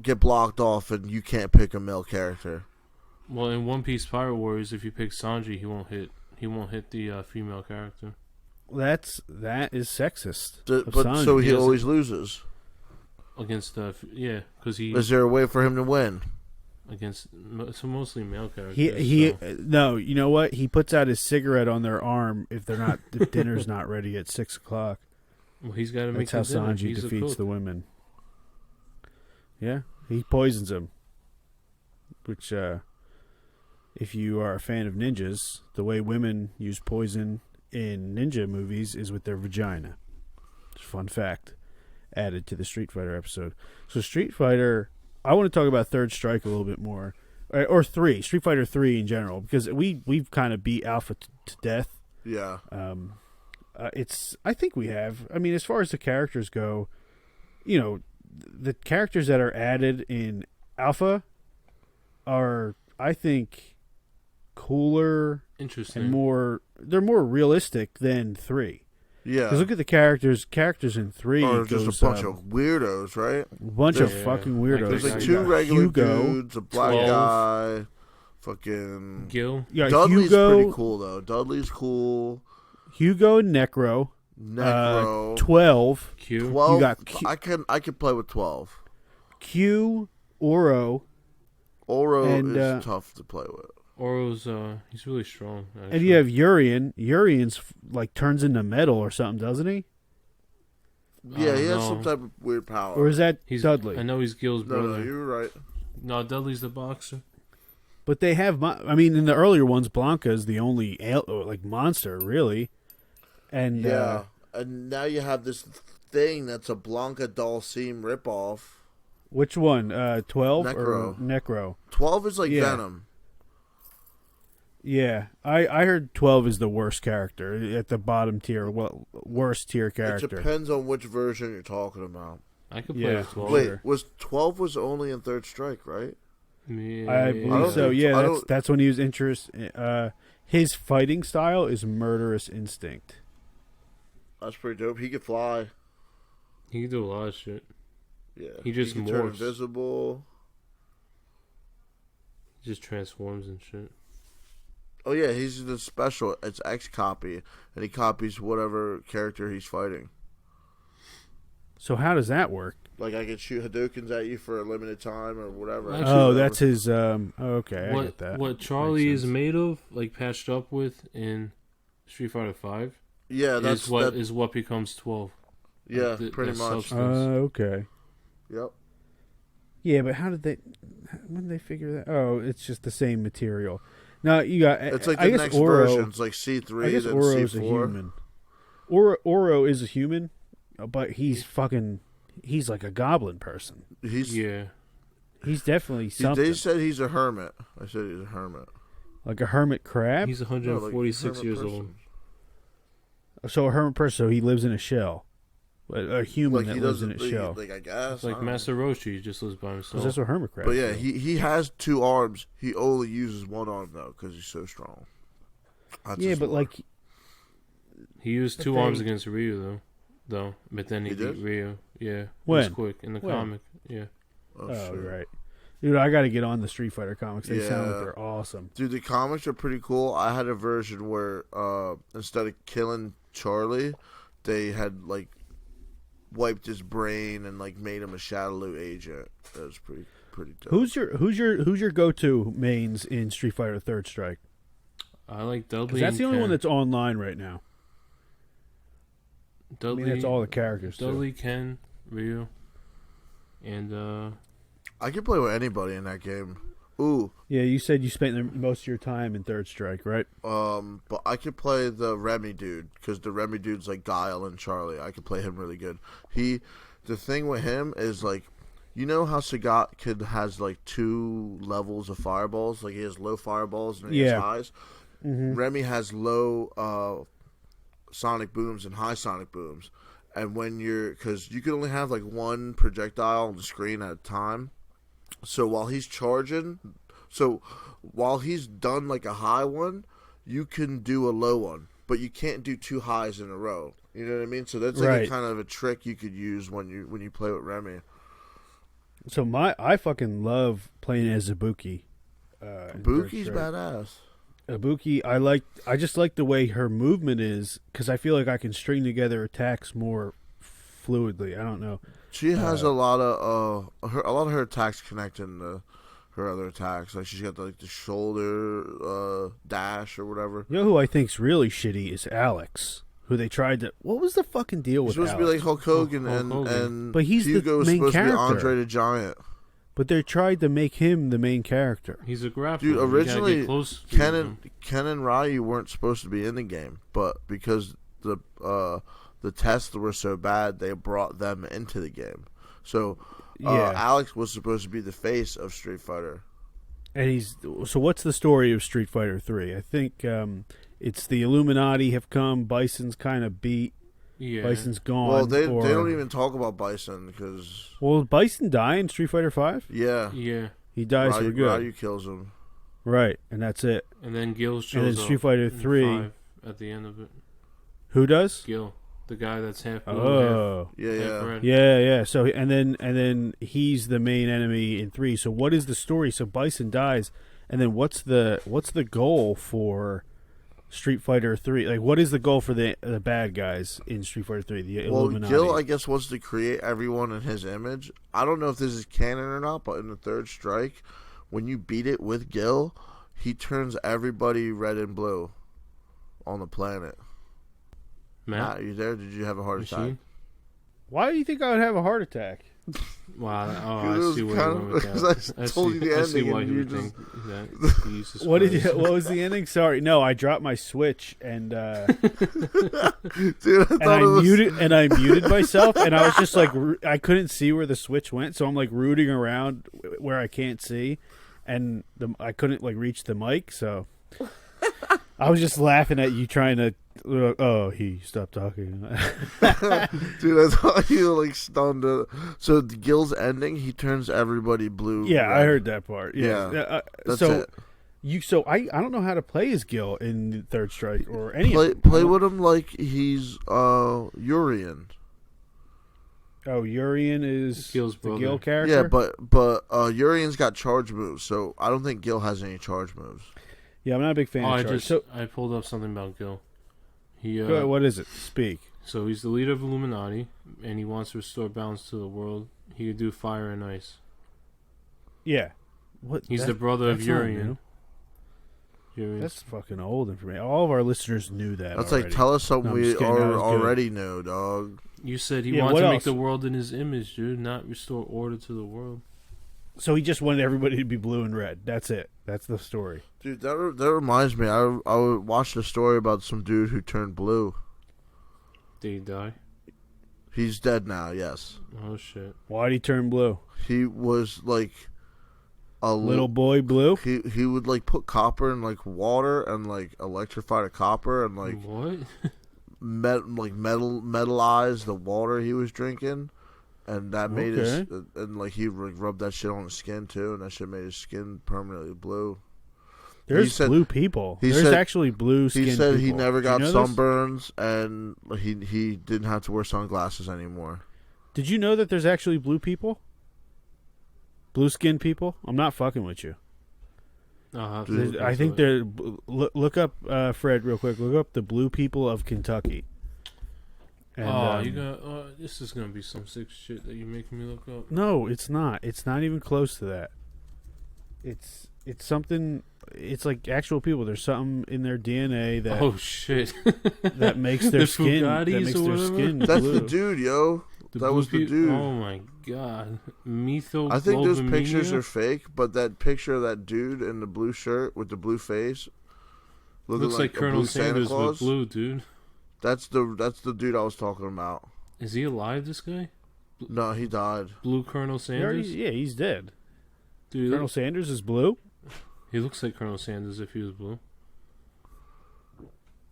get blocked off, and you can't pick a male character. Well, in One Piece Pirate Warriors, if you pick Sanji, he won't hit the female character. That is sexist. But Sanji. so he always loses. Against because he Is there a way for him to win? against mostly male characters. No, you know what? He puts out his cigarette on their arm if dinner's not ready at 6:00. Well, he's got to make. That's how Sanji defeats the women. Yeah, he poisons them. Which, if you are a fan of ninjas, the way women use poison in ninja movies is with their vagina. Fun fact added to the Street Fighter episode. So Street Fighter, I want to talk about Third Strike a little bit more, or 3, Street Fighter 3 in general, because we've kind of beat Alpha to death. Yeah. I think we have. I mean, as far as the characters go, the characters that are added in Alpha are, I think, cooler, interesting, and they're more realistic than 3. Yeah. Because look at the characters. Characters in 3 just a bunch of weirdos, right? A bunch of fucking weirdos. There's like 2 regular Hugo, dudes, a black guy, fucking Gil. Yeah, Dudley's Hugo, pretty cool though. Dudley's cool. Hugo and Necro. 12. Q. 12. You got Q. I can play with 12. Q, Oro. Oro and, is tough to play with. Oro's he's really strong. Actually. And you have Urian. Urian's like turns into metal or something, doesn't he? Yeah, he has No. some type of weird power. Or is that He's Dudley? I know he's Gil's no, brother. no, you're right. No, Dudley's the boxer. But they have. I mean, in the earlier ones, Blanca is the only like monster, really. And Yeah, and now you have this thing that's a Blanca Dulcine ripoff. which one? 12 or Necro. Necro? 12 is like Yeah. Venom. Yeah, I heard 12 is the worst character at the bottom tier. Well, worst tier It character. depends on which version you're talking about. I could play Yeah. with 12. Wait, Sure. was 12 was only in Third Strike, right? Yeah. I I believe don't so. think- Yeah, I that's don't- that's when he was his fighting style is murderous instinct. That's pretty dope. He could fly. He can do a lot of shit. Yeah. He just could turn morphs. invisible. He just transforms and shit. Oh yeah, he's the special. It's X copy, and he copies whatever character he's fighting. So how does that work? Like I could shoot Hadoukens at you for a limited time or whatever. Actually, Oh, that's his. Okay, I what get that. what Charlie Makes is sense. made of, like patched up with in Street Fighter V, Yeah, that's is what becomes 12. Yeah, the- pretty the much. substance. Okay. Yep. Yeah, but how did they? When did they figure that? Oh, it's just the same material. Now you got. It's like I the guess next Oro, versions, like C3, I guess then Oro's C4. a human. Oro is a human, but he's fucking. He's like a goblin person. He's Yeah. He's definitely he, something. they said he's a hermit. I said he's a hermit. Like a hermit crab. He's No, like 146 hermit years person. old. So a hermit person. So he lives in a shell. A human Like that he lives in doesn't, a shell. like I guess. It's like I don't know. Master Roshi, he just lives by Because himself. that's what hermit crabs But yeah, do. he has 2 arms. He only uses 1 arm though, because he's so strong. That's Yeah, his but lore. like He used But 2 arms they- against Ryu though. But then he He beat did? Ryu. Yeah. When? It was quick in the When? comic. Yeah. oh, oh shit. right, dude, I got to get on the Street Fighter comics. They sound like Yeah. they're awesome. Dude, the comics are pretty cool. I had a version where instead of killing Charlie, they had like wiped his brain and like made him a Shadaloo agent. That was pretty dope. Who's your go-to mains in Street Fighter Third Strike? I like Dudley. Because that's and the only one Ken. that's online right now. I Dudley. mean, that's all the characters. Too. Dudley, Ken, Ryu, and I could play with anybody in that game. Ooh, Yeah, you said you spent most of your time in Third Strike, right? but I could play the Remy dude because the Remy dude's like Guile and Charlie. I could play him really good. The thing with him is like, you know how Sagat kid has like 2 levels of fireballs. Like he has low fireballs and he has Yeah. highs. Mm-hmm. Remy has low sonic booms and high sonic booms. And when because you can only have like 1 projectile on the screen at a time. So while he's charging, while he's done like a high one, you can do a low one, but you can't do 2 highs in a row. You know what I mean? So that's like a Right. kind of a trick you could use when you play with Remy. So I fucking love playing as Ibuki. In Third Buki's Strike. badass. Ibuki, I just like the way her movement is because I feel like I can string together attacks more fluidly. I don't know. She has a lot of her attacks connect into her other attacks. Like she's got the shoulder dash or whatever. You know who I think's really shitty is Alex, who they tried to. What was the fucking deal He's with supposed Alex? to be like Hulk Hogan, Hulk and Hogan. and But he's the Hugo was main supposed character. to be Andre the Giant. But they tried to make him the main character. he's a grappler. Dude, You gotta originally, get close to Ken him. and Ryu weren't supposed to be in the game, but because the tests were so bad, they brought them into the game. So Yeah. Alex was supposed to be the face of Street Fighter. And so. What's the story of Street Fighter 3? I think it's the Illuminati have come. Bison's kind of beat. Yeah. Bison's gone. Well, they or- don't even talk about Bison because Well, did Bison die in Street Fighter 5? yeah, Yeah. He dies for good. Ryu kills him. Right, and that's it. And then Gil shows And then Street up Fighter in 3. 5 at the end of it. Who does? Gil, the guy that's half blue, Oh. Yeah, half yeah. red. Yeah. So and then he's the main enemy in 3. So what is the story? So Bison dies, and then what's the goal for Street Fighter 3? Like, what is the goal for the bad guys in Street Fighter 3? The Well, Illuminati. Gil, I guess, wants to create everyone in his image. I don't know if this is canon or not, but in the Third Strike, when you beat it with Gil, he turns everybody red and blue on the planet. Matt, Matt, you there? Did you have a heart attack? Why do you think I would have a heart attack? Wow. Oh, I see where you went with that. I told you the ending, I see why and you you would just... think that. Jesus What did you, Christ. what was the ending? Sorry, no, I dropped my Switch and Dude, I and thought it was... I muted myself, and I was just like I couldn't see where the Switch went, so I'm like rooting around where I can't see, and I couldn't like reach the mic, so I was just laughing at you trying to. Oh, he stopped talking. Dude, I thought you were like stunned. So the Gil's ending, he turns everybody blue. Yeah, red. I heard that part. Yeah, That's so it. I don't know how to play as Gil in Third Strike or any Play of them. play with him like he's Urian. Oh, Urian is Gil's the brother. Gil character. Yeah, but Urian's got charge moves, so I don't think Gil has any charge moves. Yeah, I'm not a big fan of charge. I pulled up something about Gil. He Go ahead, what is it? Speak. So he's the leader of Illuminati, and he wants to restore balance to the world. He could do fire and ice. Yeah. What? He's the brother of that's not Urian. That's fucking old information. All of our listeners knew that. That's already. like tell us something No, I'm we just kidding, that was good. already know, dog. You said he Yeah, wanted what to else? make the world in his image, dude, not restore order to the world. So he just wanted everybody to be blue and red. That's it. That's the story. Dude, that reminds me. I watched a story about some dude who turned blue. Did he die? He's dead now. Yes, Oh shit! Why'd he turn blue? he was like a Little boy blue? He would like put copper in like water and like electrify the copper and like What? metalize the water he was drinking, and that made his Okay. and like he rubbed that shit on his skin too, and that shit made his skin permanently blue. There's said- blue people. he There's said- actually blue skin He said people. he never Did you got know this? sunburns and he didn't have to wear sunglasses anymore. Did you know that there's actually blue people? Blue skin people? I'm not fucking with you. I'll have to Dude, look I think into it. they're look up Fred real quick. Look up the blue people of Kentucky. And, you got. This is gonna be some sick shit that you're making me look up. No, it's not. It's not even close to that. It's something. It's like actual people. There's something in their DNA that Oh shit! that makes their The skin. That Fugattis makes or their whatever? skin That's blue. the dude, yo. The That blue was the dude. Oh my god, methyl. I think those pictures are fake, but that picture of that dude in the blue shirt with the blue face looking looks like a Colonel blue Santa Sanders Claus. with blue, dude. That's the dude I was talking about. Is he alive? This guy, No, he died. Blue Colonel Sanders. Yeah, he's dead. Dude, Colonel Sanders is blue. he looks like Colonel Sanders if he was blue.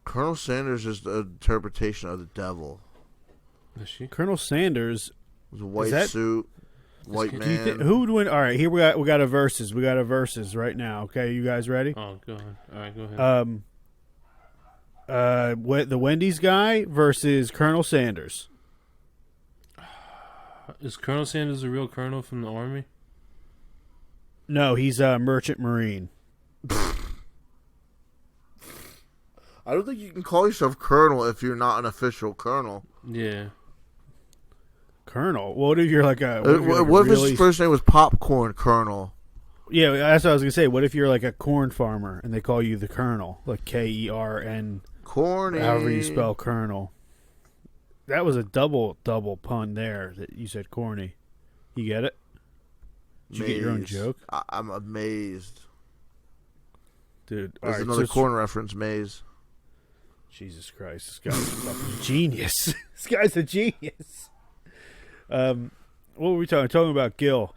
Colonel Sanders is the interpretation of the devil. Is she? Colonel Sanders. It was a white that- suit, white Do Do you man. who would win? All right, here we got a versus. We got a versus right now. Okay, you guys ready? Oh, go ahead. All right, go ahead. The Wendy's guy versus Colonel Sanders. Is Colonel Sanders a real colonel from the army? No, he's a merchant marine. I don't think you can call yourself colonel if you're not an official colonel. Yeah. Colonel. What if you're like a? What if his first name was Popcorn Colonel? Yeah, that's what I was gonna say. What if you're like a corn farmer and they call you the Colonel, like Kern, Corny. however you spell Colonel? That was a double pun there. That you said corny. You get it? Did you get your own Maze. joke, I'm amazed. dude? There's All right, another so- corn reference, Maze. Jesus Christ, this guy's a fucking genius. This guy's a genius. What were we talking? Talking about Gil.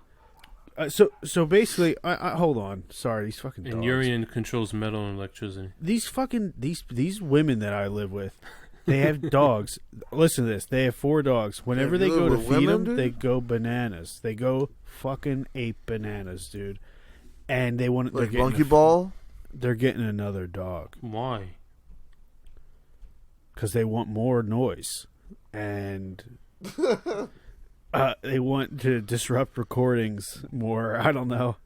So basically, I hold on. Sorry, these fucking dogs. And Urian controls metal and electricity. These fucking these women that I live with, they have dogs. Listen to this. They have 4 dogs. Whenever Yeah, they you go live to with feed women, them, dude? they go bananas. They go fucking ape bananas, dude. And they want Like Monkey Ball? They're getting another dog Why? because they want more noise and they want to disrupt recordings more. I don't know.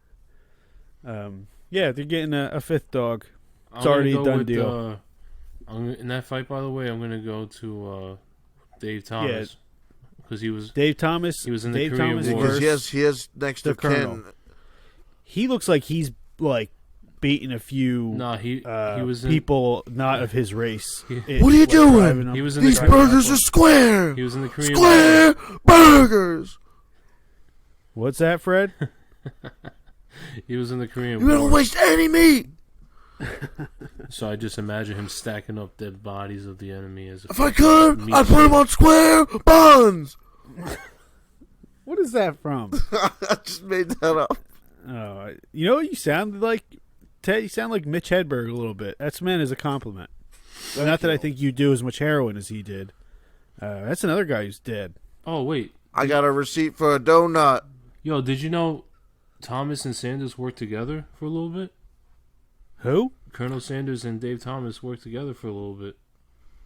Yeah, they're getting a 5th dog. It's already a done deal. In that fight, by the way, I'm gonna go to Dave Thomas because he was Dave Thomas. He was in the Dave Korean Thomas War. Because versus- he has next the to kin. Colonel. He looks like he's like beating a few No, he was in, people not of his race. What are you doing? He was in These the burgers are square. He was in the Korean Square burgers. What's that, Fred? He was in the Korean You don't War. waste any meat. So I just imagine him stacking up dead bodies of the enemy as If I could, meat I'd put them on square buns. What is that from? I just made that up. Oh, you know what you sound like? Ted, you sound like Mitch Hedberg a little bit. That's meant as a compliment. Not that I think you do as much heroin as he did. That's another guy who's dead. Oh wait, I got a receipt for a donut. yo, did you know Thomas and Sanders worked together for a little bit? Who? Colonel Sanders and Dave Thomas worked together for a little bit.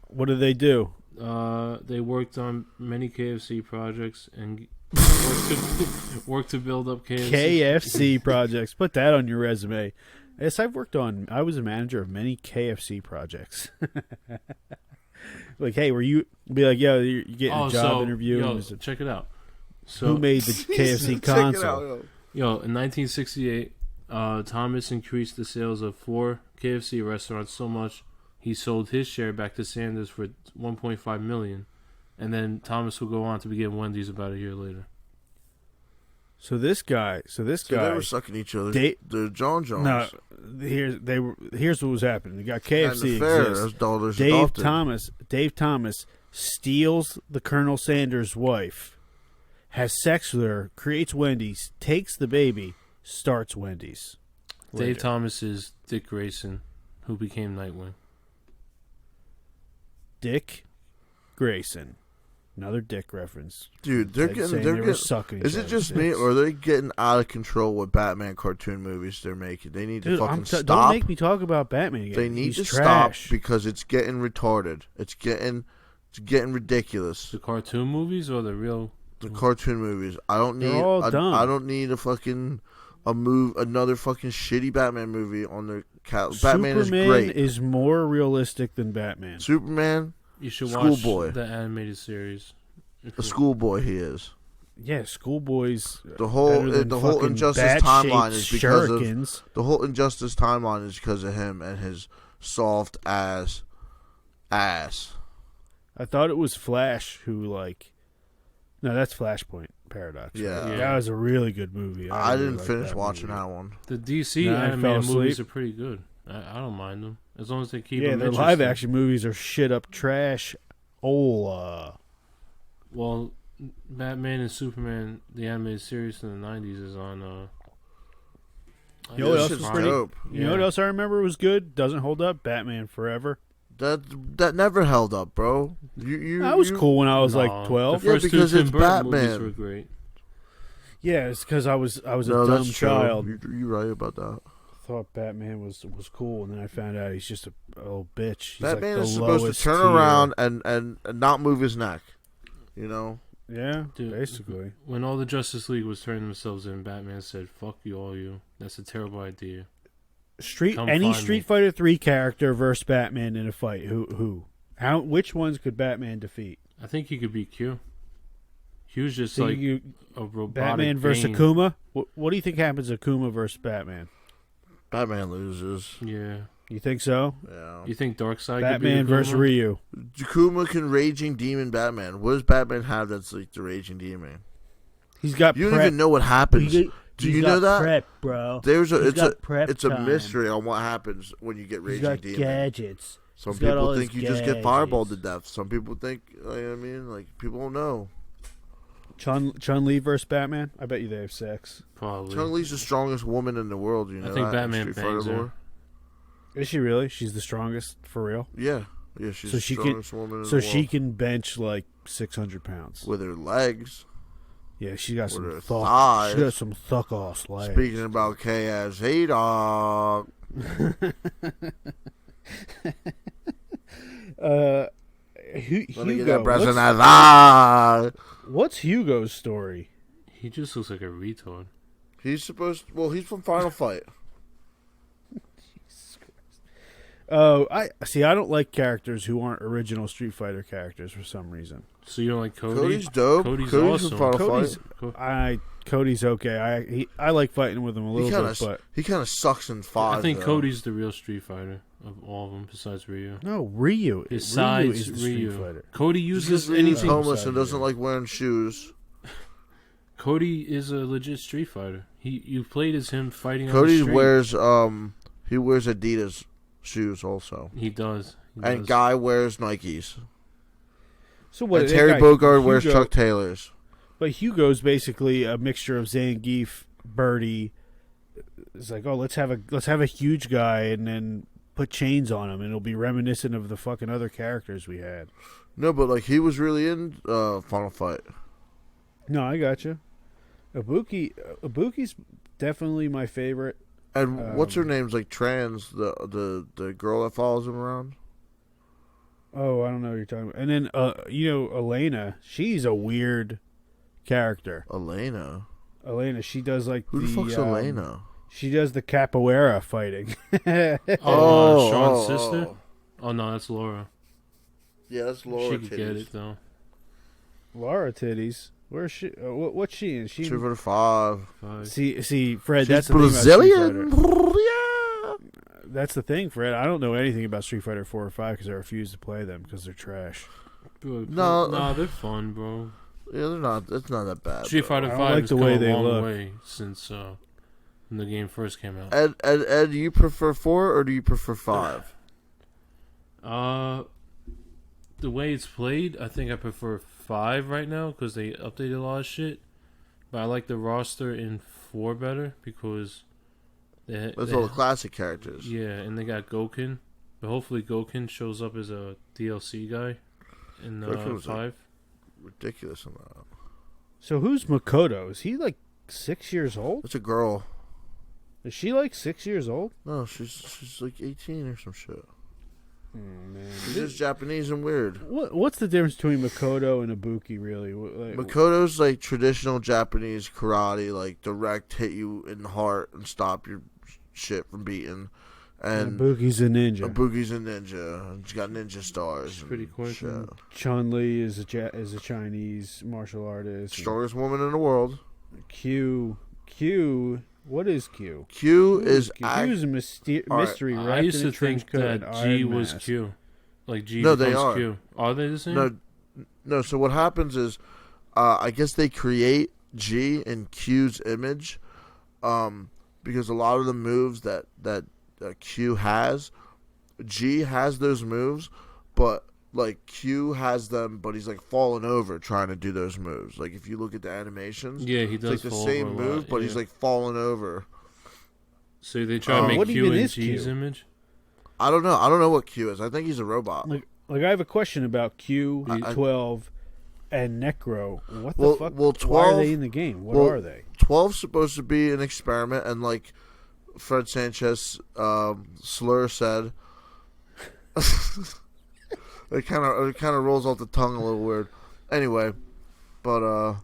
What did they do? They worked on many KFC projects and worked to build up KFC. KFC projects. Put that on your resume. Yes, I was a manager of many KFC projects. Like, hey, were you, be like, yo, you're getting a job interview. Yo, and was it, check it out. So, who made the KFC console? Yo, in 1968, Thomas increased the sales of 4 KFC restaurants so much he sold his share back to Sanders for $1.5 million, and then Thomas will go on to begin Wendy's about a year later. So this guy. They were sucking each other. They're John Jones. No, here's what was happening. You got KFC exists. Dave Thomas steals the Colonel Sanders' wife, has sex with her, creates Wendy's, takes the baby, starts Wendy's. Dave Thomas is Dick Grayson, who became Nightwing. Dick Grayson. Another Dick reference. Dude, they're getting sucking. Is it just me, or are they getting out of control with Batman cartoon movies they're making? They need to fucking stop. Don't make me talk about Batman again. They need to trash. stop because it's getting retarded. It's getting ridiculous. The cartoon movies or the real? The cartoon movies. I don't need. Dumb. I don't need another fucking shitty Batman movie on their Batman is great. Is more realistic than Batman. Superman. You should Schoolboy. watch the animated series. A schoolboy he is. Yeah, Schoolboy's the whole Injustice timeline is because of the whole Injustice timeline is because of him and his soft ass. I thought it was Flash who no, that's Flashpoint Paradox. Yeah. Right? That was a really good movie. I didn't finish watching that one. The DC animated movies are pretty good. I don't mind them as long as they keep. them their live action movies are shit up trash. Well, Batman and Superman, the animated series in the '90s, is on. You know what else was pretty? You know what else I remember was good? Doesn't hold up. Batman Forever. That never held up, bro. That was cool when I was like 12. The first because two it's Tim Burton Batman. movies were great. Yeah, it's because I was a dumb child. You're right about that. Thought Batman was cool, and then I found out he's just a old bitch. He's Batman like is supposed to turn around and not move his neck. You know? Yeah, Dude, basically. When all the Justice League was turning themselves in, Batman said, "Fuck you, all you. That's a terrible idea." Any Street Fighter 3 character versus Batman in a fight. Who? Which ones could Batman defeat? I think he could beat Q. Q's just a robotic Batman versus Bane. Akuma. What do you think happens to Akuma versus Batman? Batman loses. Yeah. You think so? Yeah. You think Darkseid Batman could beat versus Akuma? Ryu. Akuma can Raging Demon Batman. What does Batman have that's like the Raging Demon? He's got You don't even know what happens. Do you know that? Prep, bro. It's a mystery on what happens when you get Raging Demon. Gadgets. Some people think you just get fireballed to death. Some people think, people don't know. Chun-Li versus Batman? I bet you they have sex. Probably. Chun-Li's the strongest woman in the world, you know. I think that, Batman bangs her. Is she really? She's the strongest for real? Yeah, she's the strongest woman in the world. So she can bench like 600 pounds with her legs. Yeah, she got some thighs. She got some thuck-ass legs. Speaking about KFC, dog. Hugo. Let me get that present. What's Hugo's story? He just looks like a retard. He's from Final Fight. Oh, I see. I don't like characters who aren't original Street Fighter characters for some reason. So you don't like Cody? Cody's dope. Cody's Cody's awesome. from Final Cody's, Fight. Cody's okay. I like fighting with him a little bit, but He kind of sucks in 5. I think though. Cody's the real Street Fighter of all of them besides Ryu. no, Ryu. Besides is the Street Ryu. Fighter. Cody He's uses anything. anything. Homeless and doesn't like wearing shoes. Cody is a legit Street Fighter. You played as him fighting. Cody on the street. wears Adidas shoes also, He does. and Guy wears Nikes. So what? And that Terry guy, Bogard wears Hugo- Chuck Taylors. But Hugo's basically a mixture of Zangief, Birdie. It's like, oh, let's have a huge guy and then put chains on him, and it'll be reminiscent of the fucking other characters we had. No, but like he was really in Final Fight. No, I gotcha. Ibuki's definitely my favorite. And what's her name's like trans, the girl that follows him around? Oh, I don't know what you're talking about. And then Elena, she's a weird character. Elena, she does like who the fuck's Elena? She does the capoeira fighting. Sean's sister. Oh no, that's Laura. Yeah, that's Laura. She could get it though. Laura titties. Where's she? What's she in? She Street Fighter 5. See, Fred. She's that's the thing about Street Brazilian. Fighter. Yeah. That's the thing, Fred. I don't know anything about Street Fighter 4 or 5 because I refuse to play them because they're trash. No, they're fun, bro. Yeah, they're not. It's not that bad. Street Fighter I don't 5 like has the come way a they long look. way since when the game first came out. Ed, do you prefer 4 or do you prefer 5? The way it's played, I think I prefer 5 right now because they updated a lot of shit. But I like the roster in 4 better because That's all the classic characters. Yeah, and they got Goken. But hopefully Goken shows up as a DLC guy in Goken was 5. Ridiculous amount. So who's Makoto? Is he like 6 years old? It's a girl. Is she like 6 years old? No, she's like 18 or some shit. Man. She's just Japanese and weird. What's the difference between Makoto and Ibuki, really? Makoto's like traditional Japanese karate, like direct hit you in the heart and stop your shit from beating. And Ibuki's a ninja. Ibuki's a ninja. And she's got ninja stars. She's pretty quick. Shit. Chun-Li is a Chinese martial artist. Strongest woman in the world. Q. What is Q? Q is Q's a mystery I wrapped used in to a trench think coat that and G iron was mask. Q. Like G No, becomes they are. Q. Are they the same? No. So what happens is, I guess they create G in Q's image, because a lot of the moves that Q has, G has those moves, but like Q has them, but he's like falling over trying to do those moves. Like if you look at the animations, Yeah, he does it's like the fall same over a move, lot, but he's yeah. like falling over. So they try to make What Q even in is G's Q? image? I don't know what Q is. I think he's a robot. Like I have a question about Q, 12, and Necro. What the Well- fuck? well, Why are 12 they in the game? What well, are they? 12's supposed to be an experiment, and like Fred Sanchez Slur said, it kind of rolls off the tongue a little weird. Anyway, but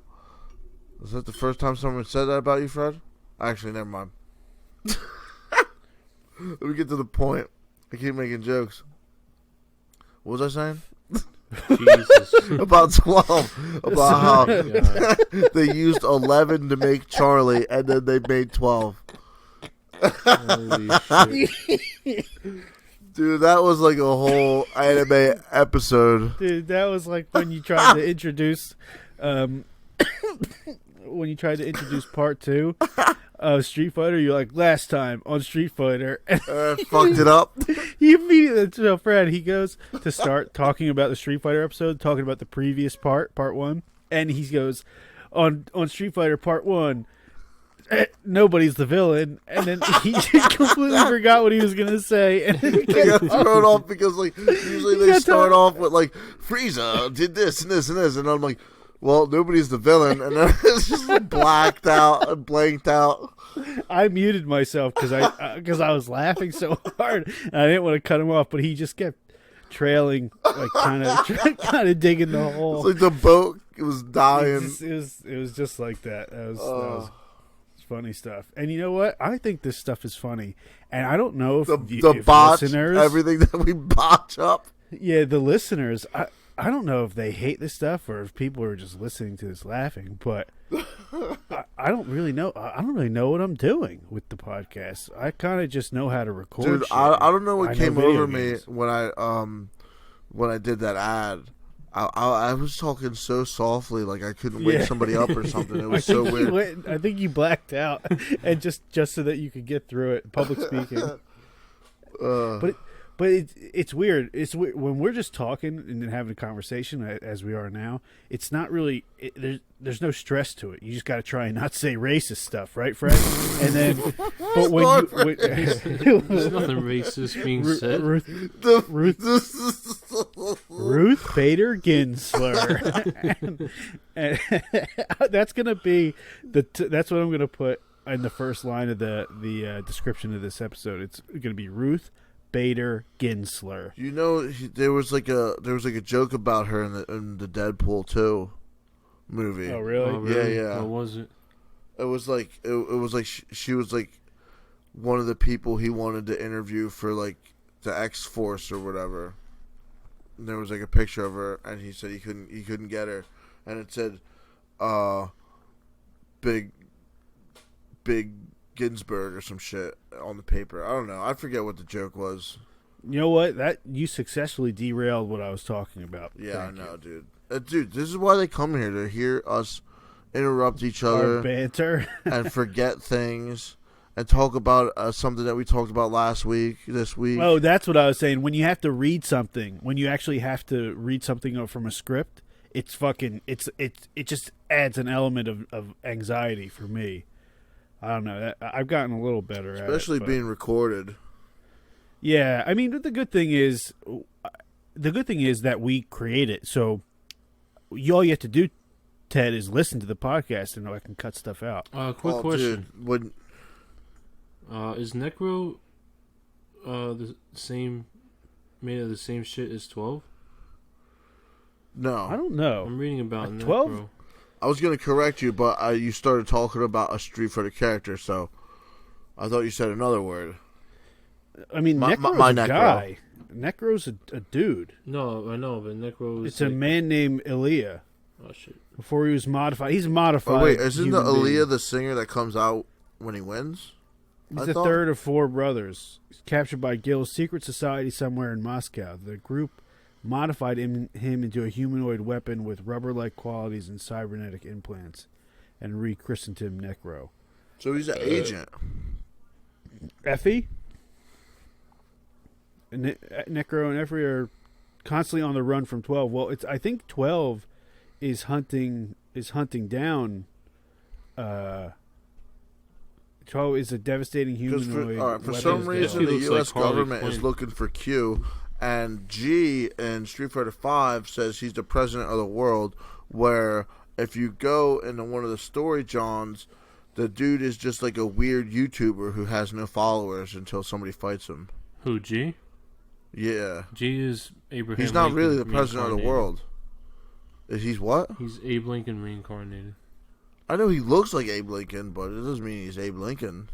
is that the first time someone said that about you, Fred? Actually, never mind. Let me get to the point. I keep making jokes. What was I saying? Jesus. About 12. About how God. they used 11 to make Charlie, and then they made 12. Holy shit. Dude, that was like a whole anime episode. Dude, that was like when you tried to introduce, part 2 of Street Fighter. You're like, last time on Street Fighter, and Fucked it up. he immediately, so Fred, he goes to start talking about the Street Fighter episode, talking about the previous part 1, and he goes on Street Fighter part 1. Nobody's the villain, and then he completely forgot what he was gonna say, and then he They got thrown off because like usually they got start thrown- off with like Frieza did this and this and this, and I'm like, well, nobody's the villain, and then it's just blacked out and blanked out. I muted myself because I was laughing so hard, and I didn't want to cut him off, but he just kept trailing, like kind of digging the hole. It's like the boat was dying. It was just like that. That was funny stuff. And you know what? I think this stuff is funny. And I don't know if The if botch, listeners, everything that we botch up. yeah, the listeners, I don't know if they hate this stuff or if people are just listening to this laughing, but I don't really know. I don't really know what I'm doing with the podcast. I kind of just know how to record. Dude, shit. I don't know what I came video over games. me when I did that ad. I was talking so softly, like I couldn't wake somebody up or something. It was so weird. I think you blacked out, and just so that you could get through it, public speaking. But it's weird. It's weird. When we're just talking and then having a conversation as we are now. It's not really. There's no stress to it. You just got to try and not say racist stuff, right, Fred? And then, but There's nothing racist being said. Ruth Bader Ginsler. and that's gonna be that's what I'm gonna put in the first line of the description of this episode. It's gonna be Ruth Bader Ginsler. You know, there was like a joke about her in the Deadpool 2 movie. Oh really? Oh, really? Yeah. What was it? It was like she was like one of the people he wanted to interview for like the X-Force or whatever. And there was like a picture of her, and he said he couldn't get her, and it said, big Ginsburg or some shit on the paper. I don't know. I forget what the joke was. You know what? That you successfully derailed what I was talking about. Yeah, Thank I know, you. dude. Dude, this is why they come here, to hear us interrupt each Our other banter. and forget things and talk about something that we talked about this week. Oh, that's what I was saying. When you have to read something, when you actually have to read something from a script, it just adds an element of anxiety for me. I don't know. I've gotten a little better Especially at it. being recorded. Yeah, I mean, the good thing is that we create it. So all you have to do, Ted, is listen to the podcast, and I can cut stuff out. Quick question: Dude, is Necro the same, made of the same shit as 12? no. I don't know. I'm reading about Like Necro. 12? I was going to correct you, but you started talking about a Street Fighter character, so I thought you said another word. I mean, My Necro's a Necro. guy. Necro's a dude. No, I know, but Necro is. It's a man named Aaliyah. Oh shit! Before he was modified, he's modified. Oh, wait, isn't the human being. Aaliyah the singer that comes out when he wins? He's the third of four brothers. He's captured by Gil's secret society somewhere in Moscow. The group modified him into a humanoid weapon with rubber-like qualities and cybernetic implants, and rechristened him Necro. So he's an agent. Effie? Necro and Effie are constantly on the run from 12. Well, I think 12 is hunting down. 12 is a devastating humanoid. For weapon. some reason, He the looks U.S. like Harley government is Quinn. looking for Q, and G in Street Fighter V says he's the president of the world, where if you go into one of the story Johns, the dude is just like a weird YouTuber who has no followers until somebody fights him. Who, G? Yeah. G is Abraham He's not Lincoln really the president of the reincarnated. world. He's what? He's Abe Lincoln reincarnated. I know he looks like Abe Lincoln, but it doesn't mean he's Abe Lincoln.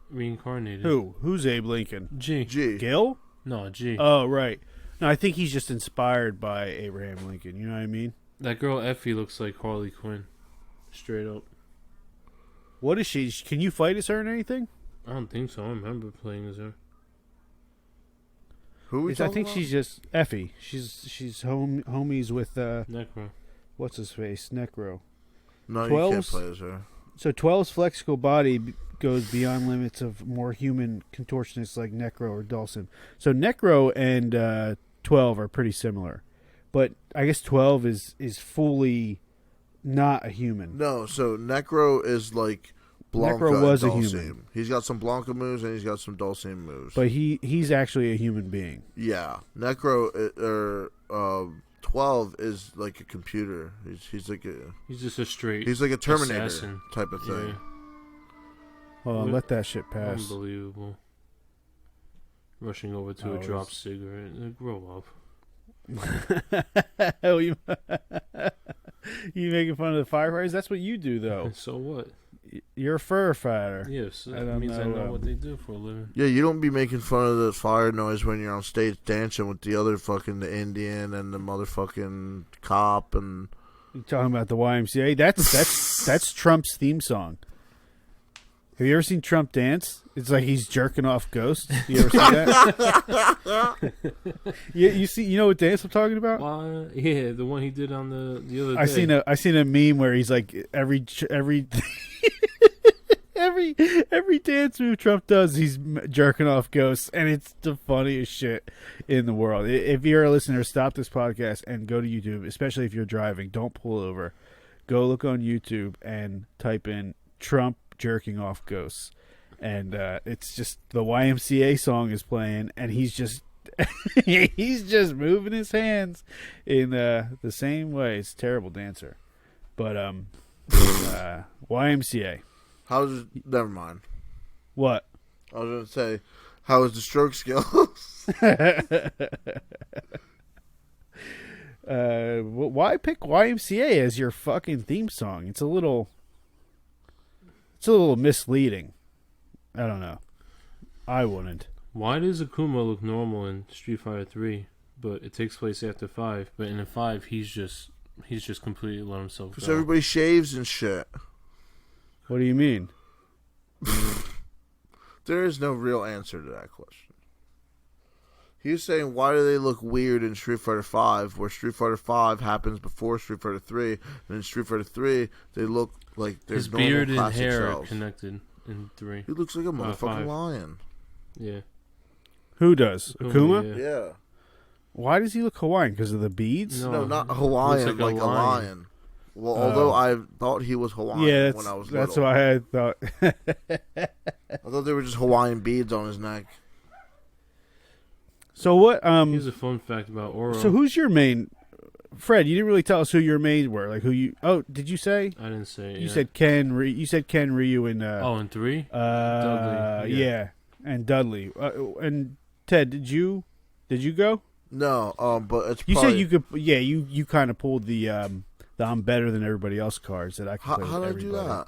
Reincarnated. Who? Who's Abe Lincoln? G. G. Gil? No, G. Oh, right. No, I think he's just inspired by Abraham Lincoln. You know what I mean? That girl Effie looks like Harley Quinn. Straight up. What is she? Can you fight as her and anything? I don't think so. I remember playing as her. Who are we I talking think about? she's just Effie. She's homies with Necro. what's his face, Necro. No, you can't 12's play as her. So 12's flexible body goes beyond limits of more human contortionists like Necro or Dawson. So Necro and 12 are pretty similar, but I guess 12 is fully not a human. No, so Necro is like Blanca Necro was a and Dulcim. human. He's got some Blanca moves and he's got some Dulcim moves. But he's actually a human being. Yeah, Necro or 12 is like a computer. He's like He's just a straight. he's like a Terminator assassin. type of thing. Yeah. Well, let that shit pass. Unbelievable. Rushing over to Oh, a drop it's- cigarette. Grow up. Oh, you making fun of the firefighters? That's what you do, though. So what? You're a firefighter. Yes, I that don't means I know know, what they do for a living. Yeah, you don't be making fun of the fire noise when you're on stage dancing with the other fucking the Indian and the motherfucking cop and. You talking about the YMCA? That's Trump's theme song. Have you ever seen Trump dance? It's like he's jerking off ghosts. You ever see that? You know what dance I'm talking about? Yeah, the one he did on the other day. I seen a meme where he's like every every dance move Trump does, he's jerking off ghosts, and it's the funniest shit in the world. If you're a listener, stop this podcast and go to YouTube, especially if you're driving. Don't pull over. Go look on YouTube and type in Trump jerking off ghosts, and it's just the YMCA song is playing, and he's just he's just moving his hands in the same way. It's a terrible dancer, but YMCA. How's never mind. What? I was gonna say, how is the stroke skills? Why pick YMCA as your fucking theme song? It's a little misleading. I don't know. I wouldn't. Why does Akuma look normal in Street Fighter 3, but it takes place after 5? But in 5, he's just completely let himself go. Because everybody shaves and shit. What do you mean? There is no real answer to that question. He's saying, why do they look weird in Street Fighter 5, where Street Fighter 5 happens before Street Fighter 3, and in Street Fighter 3, they look like there's his beard and classic hair cells. are connected in 3. He looks like a motherfucking 5. lion. Yeah. Who does? Akuma? Yeah. Why does he look Hawaiian? Because of the beads? No, not Hawaiian, like like a a lion. Well, although I thought he was Hawaiian when I was little. That's what I had thought. I thought they were just Hawaiian beads on his neck. So what? Here's a fun fact about Oro. So who's your main? Fred, you didn't really tell us who your main were. Like who you? Oh, did you say? I didn't say. You said Ken. You said Ken, Ryu, and in 3. Dudley. Yeah, and Dudley. And Ted, did you go? No, but it's You probably... said you could. Yeah, you kind of pulled the I'm better than everybody else cards that I can play How with did I do everybody. that?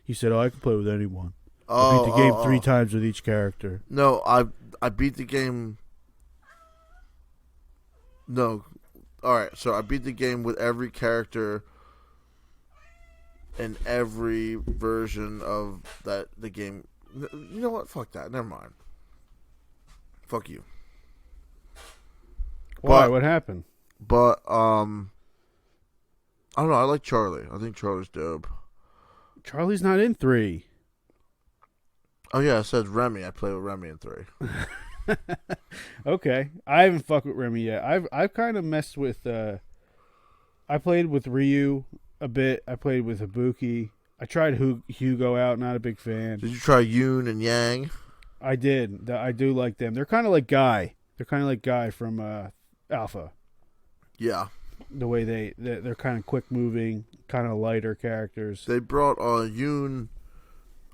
You said, I can play with anyone. Oh, I beat the game 3 times with each character. No, I beat the game. No, all right. So I beat the game with every character in every version of the game. You know what? Fuck that. Never mind. Fuck you. Why? What happened? But I don't know. I like Charlie. I think Charlie's dope. Charlie's not in 3. Oh yeah, it says Remy. I play with Remy in 3. Okay, I haven't fucked with Remy yet. I've kind of messed with. I played with Ryu a bit. I played with Ibuki. I tried Hugo out. Not a big fan. Did you try Yoon and Yang? I did. I do like them. They're kind of like Guy. They're kind of like Guy from Alpha. Yeah. The way they're kind of quick moving, kind of lighter characters. They brought Yoon,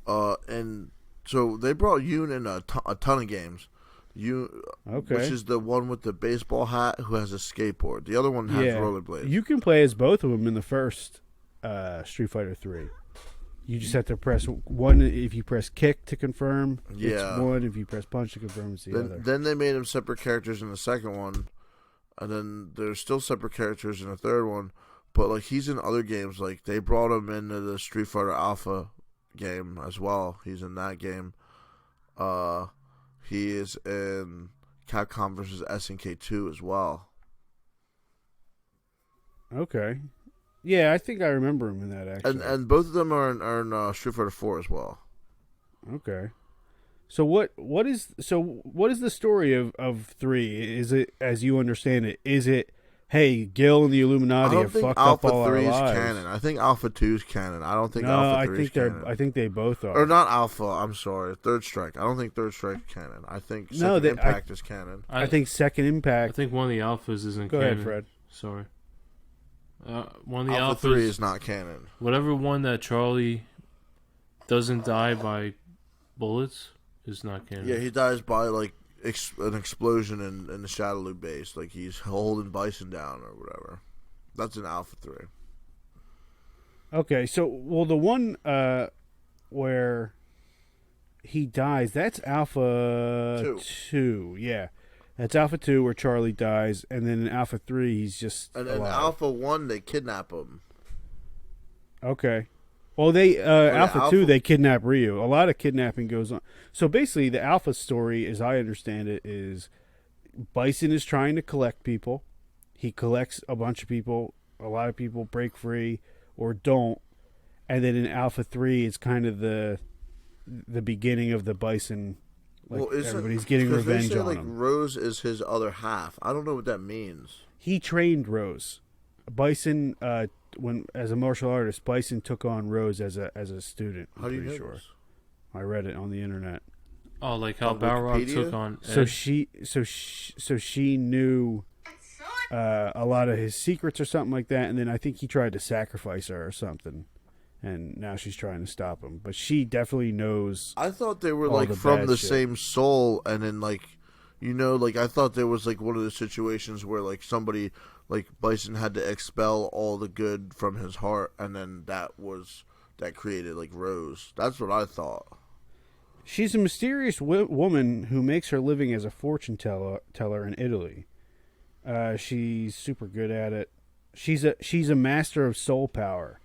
and so they brought Yoon in a ton of games. Okay. Which is the one with the baseball hat who has a skateboard. The other one has rollerblades. You can play as both of them in the first Street Fighter 3. You just have to press one. If you press kick to confirm, it's one. If you press punch to confirm, it's the other. Then they made them separate characters in the second one, and then there's still separate characters in the third one. But like he's in other games, like they brought him into the Street Fighter Alpha game as well. He's in that game. He is in Capcom vs. SNK 2 as well. Okay. Yeah, I think I remember him in that actually. And both of them are in Street Fighter 4 as well. Okay. So what is the story of 3? Is it, as you understand it, is it, hey, Gil and the Illuminati have fucked up all our lives? Alpha 3 is canon. I think Alpha 2 is canon. I don't think Alpha 3 is canon. I think they both are. Or not Alpha, I'm sorry. Third Strike. I don't think Third Strike is canon. I think Second Impact is canon. I think Second Impact. I think one of the alphas isn't Go canon. ahead, Fred. Sorry. One of the Alpha alphas, 3 is not canon. Whatever one that Charlie doesn't die by bullets is not canon. Yeah, he dies by like an explosion in the Shadow Loop base. Like he's holding Bison down or whatever. That's an Alpha 3. Okay, so the one where he dies, that's Alpha 2. Yeah. That's Alpha 2 where Charlie dies, and then in Alpha 3 he's just And in alive. Alpha 1 they kidnap him. Okay. Well, Alpha 2 they kidnap Ryu. A lot of kidnapping goes on. So basically the Alpha story, as I understand it, is Bison is trying to collect people. He collects a bunch of people. A lot of people break free or don't. And then in Alpha 3 it's kind of the beginning of the Bison. Like, well, everybody's getting revenge on him. Rose is his other half. I don't know what that means. He trained Rose. Bison, when as a martial artist, Bison took on Rose as a student. How do you know this? I read it on the internet. Oh, like how Balrog took on Ed. So she knew a lot of his secrets or something like that, and then I think he tried to sacrifice her or something. And now she's trying to stop him. But she definitely knows. I thought they were like from the same soul, and then like, I thought there was like one of the situations where like somebody like Bison had to expel all the good from his heart, and then that created like Rose. That's what I thought. She's a mysterious woman who makes her living as a fortune teller in Italy. She's super good at it. She's a master of soul power,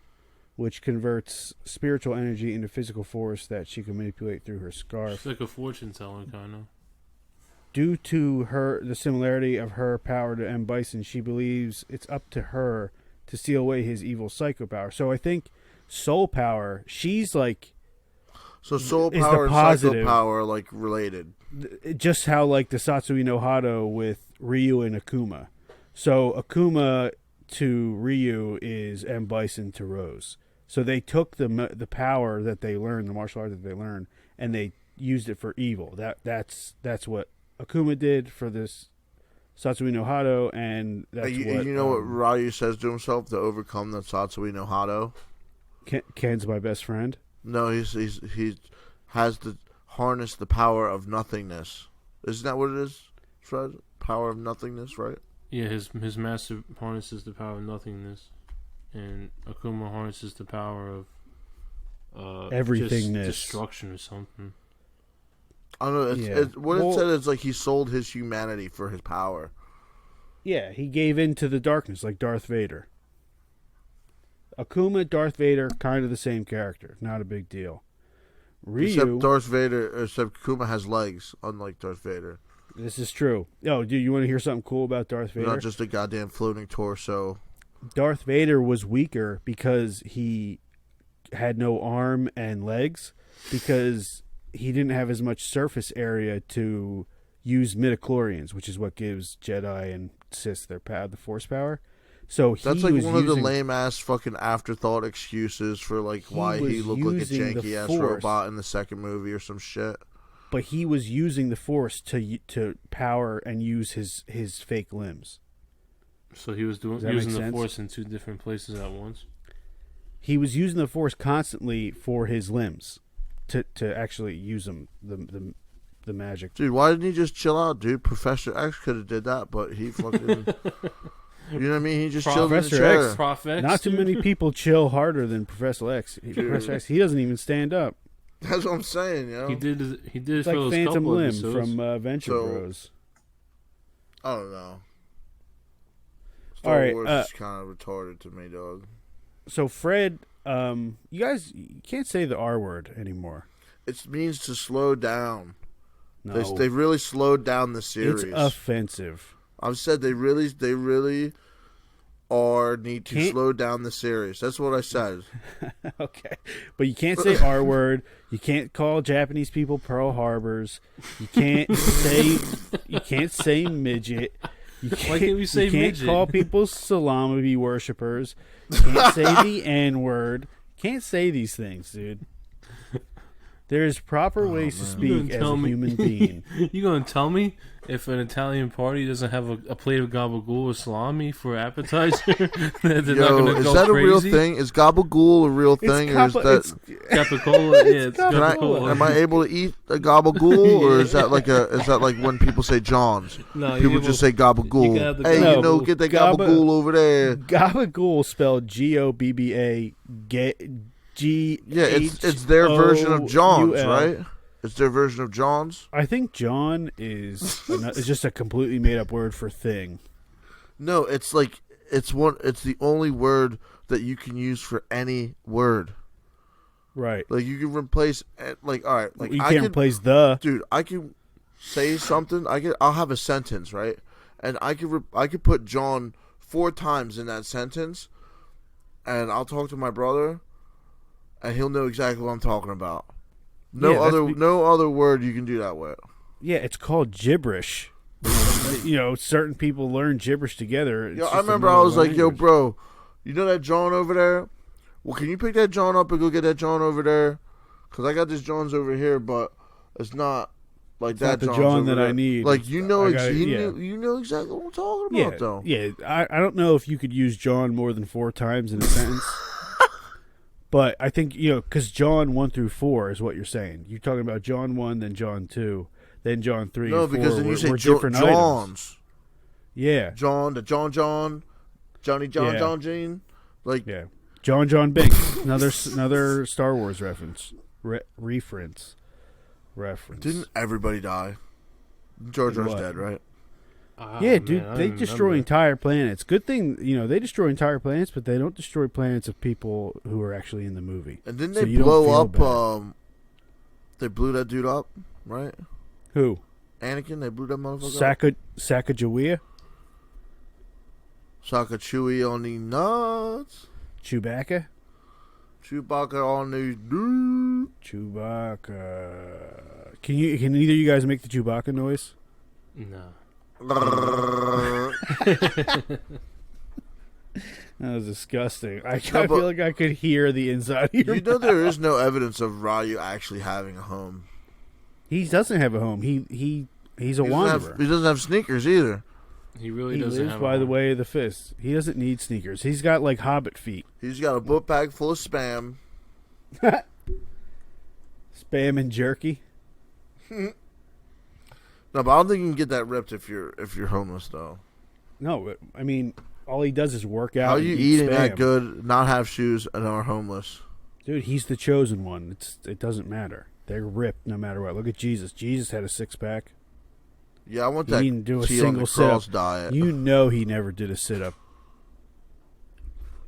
which converts spiritual energy into physical force that she can manipulate through her scarf. She's like a fortune teller, kind of. Due to the similarity of her power to M. Bison, she believes it's up to her to steal away his evil psycho power. So I think soul power, she's like... So soul power and psycho power are like related. Just how like the Satsui no Hado with Ryu and Akuma. So Akuma to Ryu is M. Bison to Rose. So they took the power that they learned, the martial art that they learned, and they used it for evil. That's what Akuma did for this Satsui no Hado, and that's what... You know what Ryu says to himself to overcome the Satsui no Hado? Ken's my best friend? No, he has to harness the power of nothingness. Isn't that what it is, Fred? Power of nothingness, right? Yeah, his master harnesses the power of nothingness. And Akuma harnesses the power of everythingness, destruction or something. I don't know. It said is like he sold his humanity for his power. Yeah, he gave in to the darkness like Darth Vader. Akuma, Darth Vader, kind of the same character. Not a big deal. Ryu, except Akuma has legs, unlike Darth Vader. This is true. Oh, dude, you want to hear something cool about Darth Vader? Not just a goddamn floating torso. Darth Vader was weaker because he had no arm and legs, because he didn't have as much surface area to use midichlorians, which is what gives Jedi and Sith their the Force power. So that's like one of the lame ass fucking afterthought excuses for like why he looked like a janky ass robot in the second movie or some shit. But he was using the Force to power and use his fake limbs. So he was using the Force in two different places at once? He was using the Force constantly for his limbs to actually use them, the magic. Dude, why didn't he just chill out, dude? Professor X could have did that, but he fucking... You know what I mean? He just chilled in the chair. X, not too many people chill harder than Professor X. Professor X, he doesn't even stand up. That's what I'm saying, you know? He did it's like Phantom Limb from Venture Bros. I don't know. Star Wars is kind of retarded to me, dog. So Fred, you guys can't say the R word anymore. It means to slow down. No. They really slowed down the series. It's offensive. I've said they really need to slow down the series. That's what I said. Okay. But you can't say R word. You can't call Japanese people Pearl Harbors. You can't say midget. Why can't we say midget? You can't call people salami worshippers. You can't say the N word. Can't say these things, dude. There's proper ways to speak as a human being. You gonna tell me if an Italian party doesn't have a plate of gabagool or salami for appetizer, they're not gonna go is that crazy? A real thing? Is gabagool a real thing, or is that capicola? Yeah, it's capicola. Am I able to eat a gabagool, or is that like when people say Johns? No, people just say gabagool. Get that gabagool over there. Gabagool spelled Gobba G. Yeah, it's their version of John's, right? It's their version of John's. I think John is just a completely made up word for thing. No, it's like it's the only word that you can use for any word. Right. Like you can replace like all right, like you can't replace the dude. I can say something. I'll have a sentence, right? And I could put John 4 times in that sentence, and I'll talk to my brother, and he'll know exactly what I'm talking about. No other word you can do that with. Yeah, it's called gibberish. Certain people learn gibberish together. Yo, I remember I was like, yo, bro, you know that John over there? Well, can you pick that John up and go get that John over there? Because I got this John's over here, but it's not like it's that not the John's John over that there. I need. Like, you know exactly what I'm talking about, yeah, though. Yeah, I don't know if you could use John more than 4 times in a sentence. But I think, because John 1 through 4 is what you're saying. You're talking about John 1, then John 2, then John 3 No, and 4. because then you say different John's. Items. Yeah. John, Johnny, Yeah. John, Gene. Like, yeah. John Bing. another Star Wars reference. Reference. Didn't everybody die? George R's What? dead, right? Yeah, dude, man, I they don't destroy remember. entire planets. Good thing, they destroy entire planets, but they don't destroy planets of people who are actually in the movie. And then So they you don't blow feel up. bad. They blew that dude up, right? Who? Anakin. They blew that motherfucker up. Sacagawea? Sakachui on the nuts. Chewbacca? Chewbacca on the dude. Chewbacca. Can either of you guys make the Chewbacca noise? No. That was disgusting. I feel like I could hear the inside of your You know mouth. there is no evidence of Ryu actually having a home. He doesn't have a home. He's a He doesn't wanderer. he doesn't have sneakers either. He really He doesn't lives have by a the home. way of the fist. He doesn't need sneakers. He's got like hobbit feet. He's got a book bag full of spam. Spam and jerky. No, but I don't think you can get that ripped if you're homeless though. No, I mean, all he does is work out. How are and you eat eating spam. that good, not have shoes, and are homeless? Dude, he's the chosen one. It doesn't matter. They're ripped no matter what. Look at Jesus. Jesus had a 6-pack. Yeah, I want He that didn't do a tea on the single cross sit-up. diet. You know he never did a sit-up.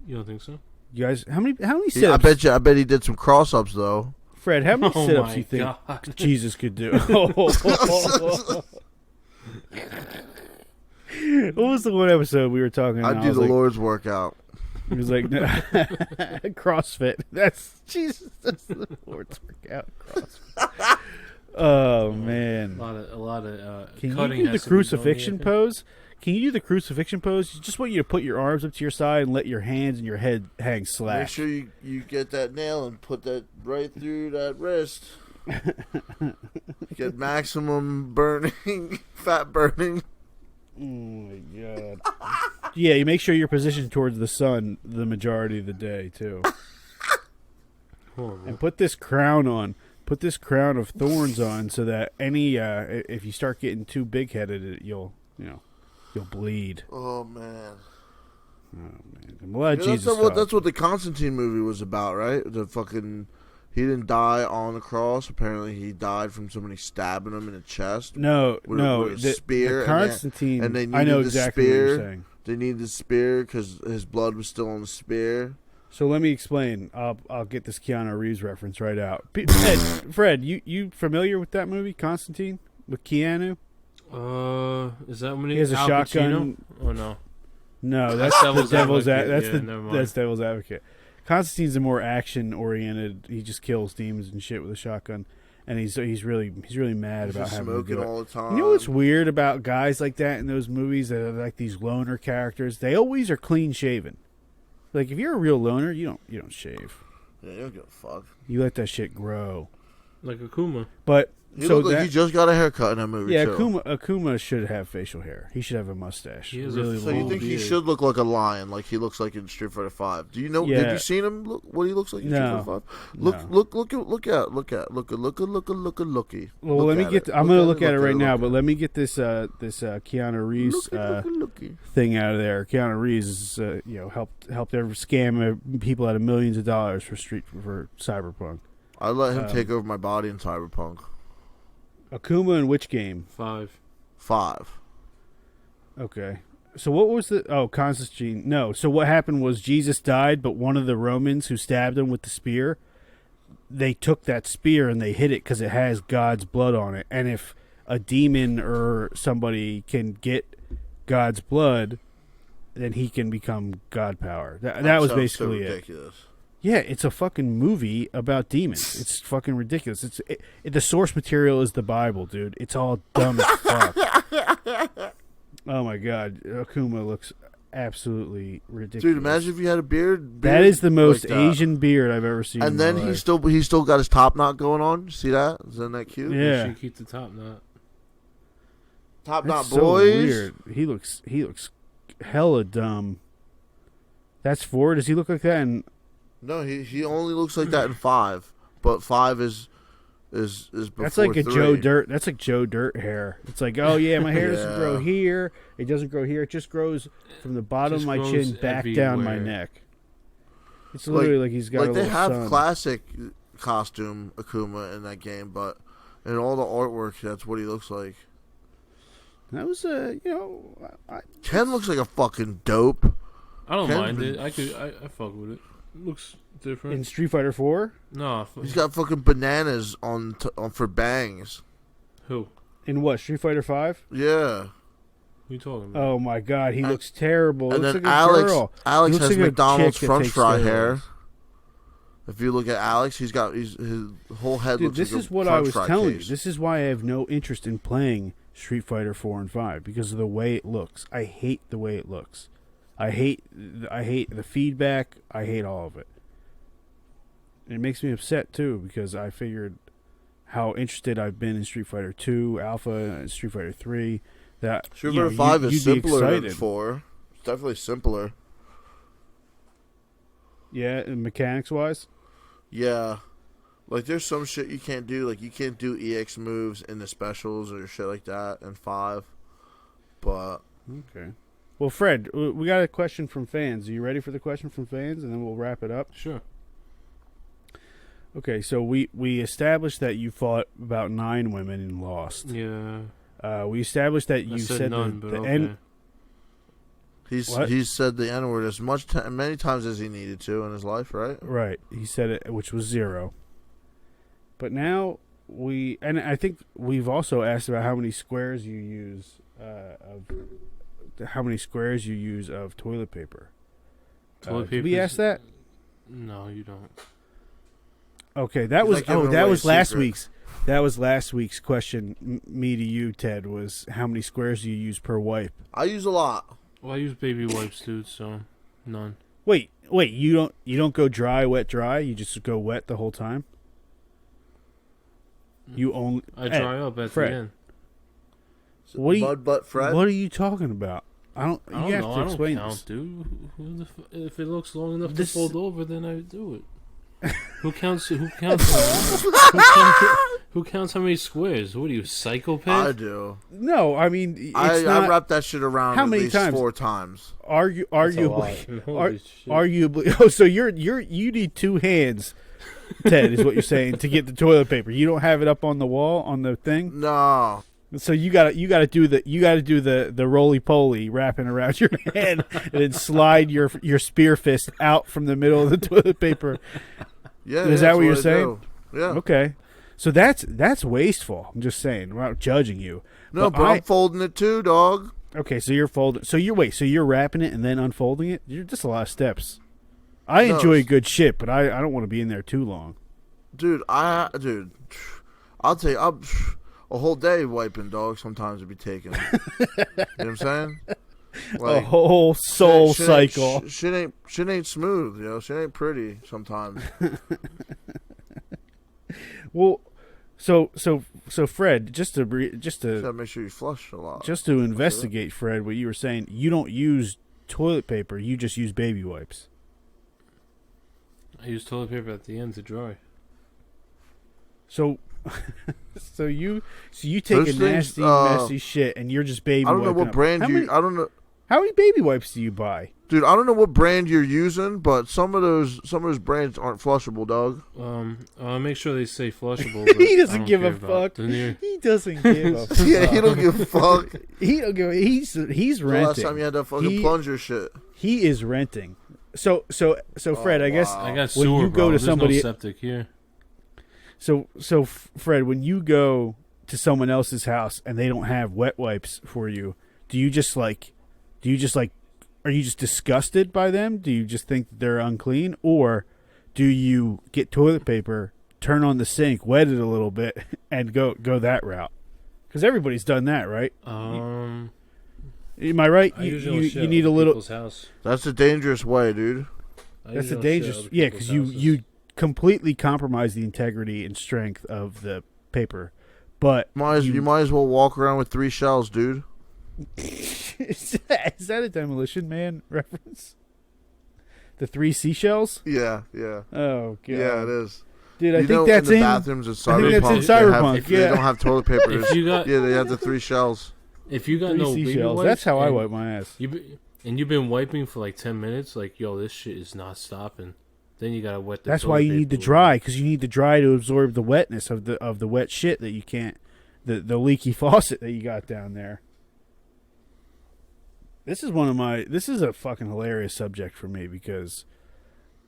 You don't think so? You guys, how many I sit-ups? bet he did some cross ups though. Fred, how many Oh sit-ups my you think God. Jesus could do? What was the one episode we were talking about? I do the Lord's workout. He was like, no, CrossFit. That's Jesus. That's the Lord's workout. CrossFit. Oh man! A lot of Can you cutting do the has to be done crucifixion here. pose? Can you do the crucifixion pose? Just want you to put your arms up to your side and let your hands and your head hang slack. Make sure you get that nail and put that right through that wrist. Get maximum burning, fat burning. Oh my god! Yeah, you make sure you're positioned towards the sun the majority of the day too, Horrible. and put this crown on. Put this crown of thorns on so that if you start getting too big headed, you'll bleed. Oh man! Oh man! I'm glad Yeah, Jesus. that's what the Constantine movie was about, right? He didn't die on the cross. Apparently, he died from somebody stabbing him in the chest. No, with no, a spear, the Constantine. and they I know needed the exactly what spear. you're saying. They needed the spear because his blood was still on the spear. So let me explain. I'll get this Keanu Reeves reference right out. Fred, you familiar with that movie, Constantine, with Keanu? Is that when He has a Al shotgun. Pacino? Oh no. No, that's the devil's. Advocate. Yeah, never mind. That's Devil's Advocate. Constantine's a more action oriented. He just kills demons and shit with a shotgun, and he's really mad He's about just having to smoking do it. all the time. You know what's weird about guys like that in those movies that are like these loner characters? They always are clean shaven. Like if you're a real loner, you don't shave. Yeah, you don't give a fuck. You let that shit grow. Like Akuma. But He so looked like he just got a haircut in that movie. yeah, too. Akuma should have facial hair. He should have a mustache. He has really a So you long. think he beard. should look like a lion, like he looks like in Street Fighter 5? Do you know? Yeah. Have you seen him? Look what he looks like in No. Street Fighter 5. No. Looky. Well, let me get. I'm gonna look at it right now, but let me get this Keanu Reeves looky. thing out of there. Keanu Reeves is, helped ever scam people out of millions of dollars for Cyberpunk. I let him take over my body in Cyberpunk. Akuma in which game? 5. 5. Okay. So what was Constantine? No. So what happened was Jesus died, but one of the Romans who stabbed him with the spear, they took that spear and they hid it because it has God's blood on it. And if a demon or somebody can get God's blood, then he can become God power. That was basically so it. ridiculous. Yeah, it's a fucking movie about demons. It's fucking ridiculous. The source material is the Bible, dude. It's all dumb as fuck. Oh my god, Akuma looks absolutely ridiculous. Dude, imagine if you had a beard that is the most like Asian beard I've ever seen. And then he's still got his top knot going on. See that? Isn't that cute? Yeah. You should keep the top knot. Top That's knot so boys. weird. He looks hella dumb. That's 4. Does he look like that? And No, he only looks like that in 5, but 5 is before that's like 3. Joe Dirt. That's like Joe Dirt hair. It's like, oh yeah, my hair doesn't grow Yeah. here. It doesn't grow here. It just grows from the bottom of Just my grows chin back down my everywhere. neck. It's literally like he's got a like they little have sun. classic costume Akuma in that game, but in all the artwork, that's what he looks like. That was Ken looks like a fucking dope. I don't Ken- mind it. I fuck with it. Looks different. in Street Fighter 4. No, He's got fucking bananas on for bangs. who? In what, Street Fighter 5? Yeah. Who you talking about? Oh my god, he looks terrible. And Looks then like a Alex girl. Alex He looks has like a McDonald's chick that French takes fry steroids. hair. If you look at Alex, his whole head Dude, looks this like is a what I French was fry telling you. case. This is why I have no interest in playing Street Fighter 4 and 5 because of the way it looks. I hate the way it looks. I hate the feedback. I hate all of it. It makes me upset too because I figured how interested I've been in Street Fighter 2, Alpha, and Street Fighter 3. That Street you know, Fighter 5 you'd is be simpler than excited. 4. It's definitely simpler. Yeah, mechanics wise. Yeah. Like, there's some shit you can't do. Like, you can't do EX moves in the specials or shit like that in 5. But, Okay. Well, Fred, we got a question from fans. Are you ready for the question from fans? And then we'll wrap it up. Sure. Okay, so we established that you fought about 9 women and lost. Yeah. We established that you I said none, but the okay. end. What? he's said the N-word as many times as he needed to in his life, right? Right, he said it, which was 0. But now and I think we've also asked about how many squares you use of toilet paper. Toilet Did we paper's- ask that? No, you don't. Okay, that He's was not giving that away was his last secret. week's. That was last week's question. Me to you, Ted, was how many squares do you use per wipe? I use a lot. Well, I use baby wipes, dude, so none. Wait, you don't go dry, wet, dry. You just go wet the whole time. You only I Ed, dry up at Fred. the end. What do you- Mud butt Fred. What are you talking about? I don't. I don't You have know. to I explain don't count, this. dude. If it looks long enough This- to fold over, then I do it. Who counts? Who counts how many squares? What are you, I psychopath? do. No, I mean it's I not. wrap that shit around How at many least times? 4 times. Arguably, Holy shit. arguably. Oh, so you need 2 hands, Ted, is what you're saying to get the toilet paper. You don't have it up on the wall on the thing. No. So you gotta do the roly poly wrapping around your hand and then slide your spear fist out from the middle of the toilet paper. Yeah. Is that that's what you're I saying? do. Yeah. Okay, so that's wasteful. I'm just saying, we're not judging you. No, but I'm folding it too, dog. Okay, so you're folding. So you're wrapping it and then unfolding it. You're just a lot of steps. I No, enjoy good shit, but I don't want to be in there too long. Dude, I'll tell you, a whole day wiping, dog. Sometimes it'd be taken. You know what I'm saying? A whole soul shit cycle. Shit ain't smooth, you know. Shit ain't pretty sometimes. Well, So Fred, just to Gotta make sure you flush a lot. just to investigate, Fred, what you were saying, you don't use toilet paper, you just use baby wipes. I use toilet paper at the end to dry. So so you take Those a things, nasty, messy shit, and you're just baby I don't know wiping what up. brand How you. many- I don't know, How many baby wipes do you buy? dude. I don't know what brand you're using, but some of those brands aren't flushable, dog. Make sure they say flushable. But He I doesn't don't give a care about fuck. the near- He doesn't give a fuck. Yeah, he don't give a fuck. He don't give. He's The renting. last time you had that fucking He- plunger shit. He is renting. So Fred, I guess wow. I got when sewer, you go bro. to There's somebody- no septic here. so Fred, when you go to someone else's house and they don't have wet wipes for you, are you just disgusted by them? Do you just think that they're unclean, or do you get toilet paper, turn on the sink, wet it a little bit, and go that route? Because everybody's done that, right? Am I right? I usually don't shit You need a over little. people's house. That's a dangerous way, dude. I That's a usually don't shit dangerous. over Yeah, people's because you houses. completely compromise the integrity and strength of the paper. But You might as well walk around with 3 shells, dude. is that a Demolition Man reference? The 3 seashells? Yeah. Oh god. Yeah, it is. Dude, I You think know, that's in the in. bathrooms in I think that's in Cyberpunk, they have- Cyberpunk, They yeah. don't have toilet paper. If you got Yeah, they have the 3 shells. if you got 3 no baby seashells. wipes, That's how I and wipe my ass. you've been wiping for like 10 minutes. Like, yo, this shit is not stopping. Then you gotta wet the. That's toilet why you need paper the dry, because you need the dry to absorb the wetness of the wet shit that you can't, the leaky faucet that you got down there. This is a fucking hilarious subject for me because,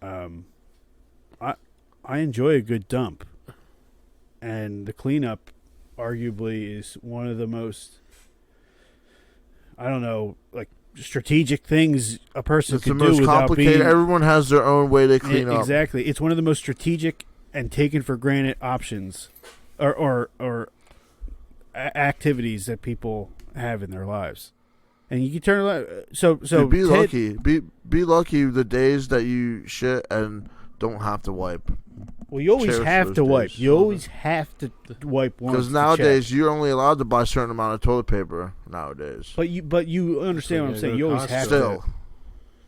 I enjoy a good dump, and the cleanup, arguably, is one of the most, I don't know, like strategic things a person It's the could do most without complicated. being. Everyone has their own way they clean up. Exactly. It's one of the most strategic and taken for granted options or activities that people have in their lives. And you can turn so Dude, be Ted- lucky. Be lucky the days that you shit and don't have to wipe. Well, you always Cherish have those to wipe. days. You always have to wipe once. Because to nowadays check. you're only allowed to buy a certain amount of toilet paper nowadays. But you understand what I'm Yeah, saying. go You to always Costco. have Still, to.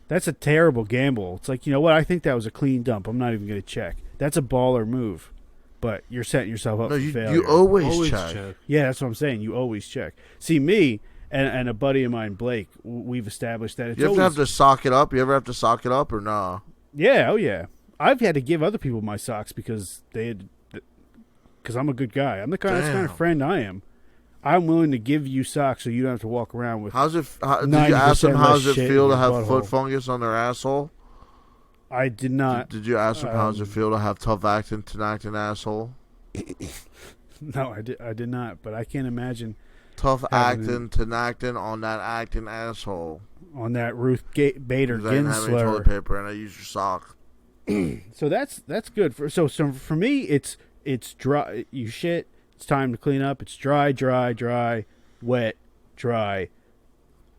That's a terrible gamble. It's like, you know what? I think that was a clean dump. I'm not even going to check. That's a baller move. But you're setting yourself up no, for you failure. always check. Yeah, that's what I'm saying. You always check. See, me and a buddy of mine, Blake, we've established that it's You ever always... have to sock it up? You ever have to sock it up or nah? Yeah, oh yeah. I've had to give other people my socks because I'm a good guy. I'm the kind of Damn. friend I am. I'm willing to give you socks so you don't have to walk around with... Did you 90% ask them how less does it shit feel in to your have foot butthole. fungus on their asshole? I did not... Did you ask them how does it um, feel to have tough acting, tenactin asshole? No, I did not. But I can't imagine Tough Having acting, tenactin on that acting asshole. on that Ruth Bader Because I didn't have any toilet Ginsler. paper and I used your sock. So that's good. So for me, it's dry. You shit. It's time to clean up. It's dry, wet, dry.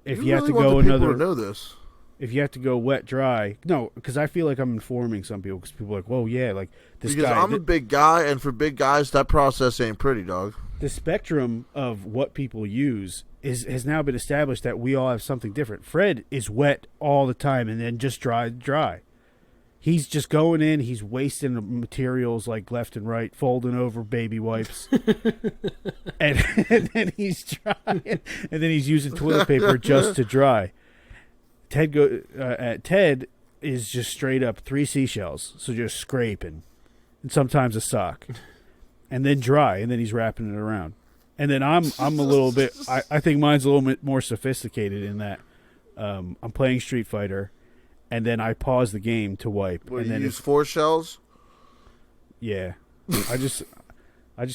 If you have really to want go the people another... to know this. If you have to go wet, dry, no, because I feel like I'm informing some people. Because people are like, "Whoa, yeah, like this Because guy." I'm a big guy, and for big guys, that process ain't pretty, dog. The spectrum of what people use has now been established that we all have something different. Fred is wet all the time, and then just dry. He's just going in. He's wasting materials like left and right, folding over baby wipes, and then he's drying, and then he's using toilet paper just to dry. Ted is just straight up 3 seashells, so just scraping, and sometimes a sock, and then dry, and then he's wrapping it around. And then I'm a little bit. I think mine's a little bit more sophisticated in that I'm playing Street Fighter, and then I pause the game to wipe, What, and you then use 4 shells? yeah, I just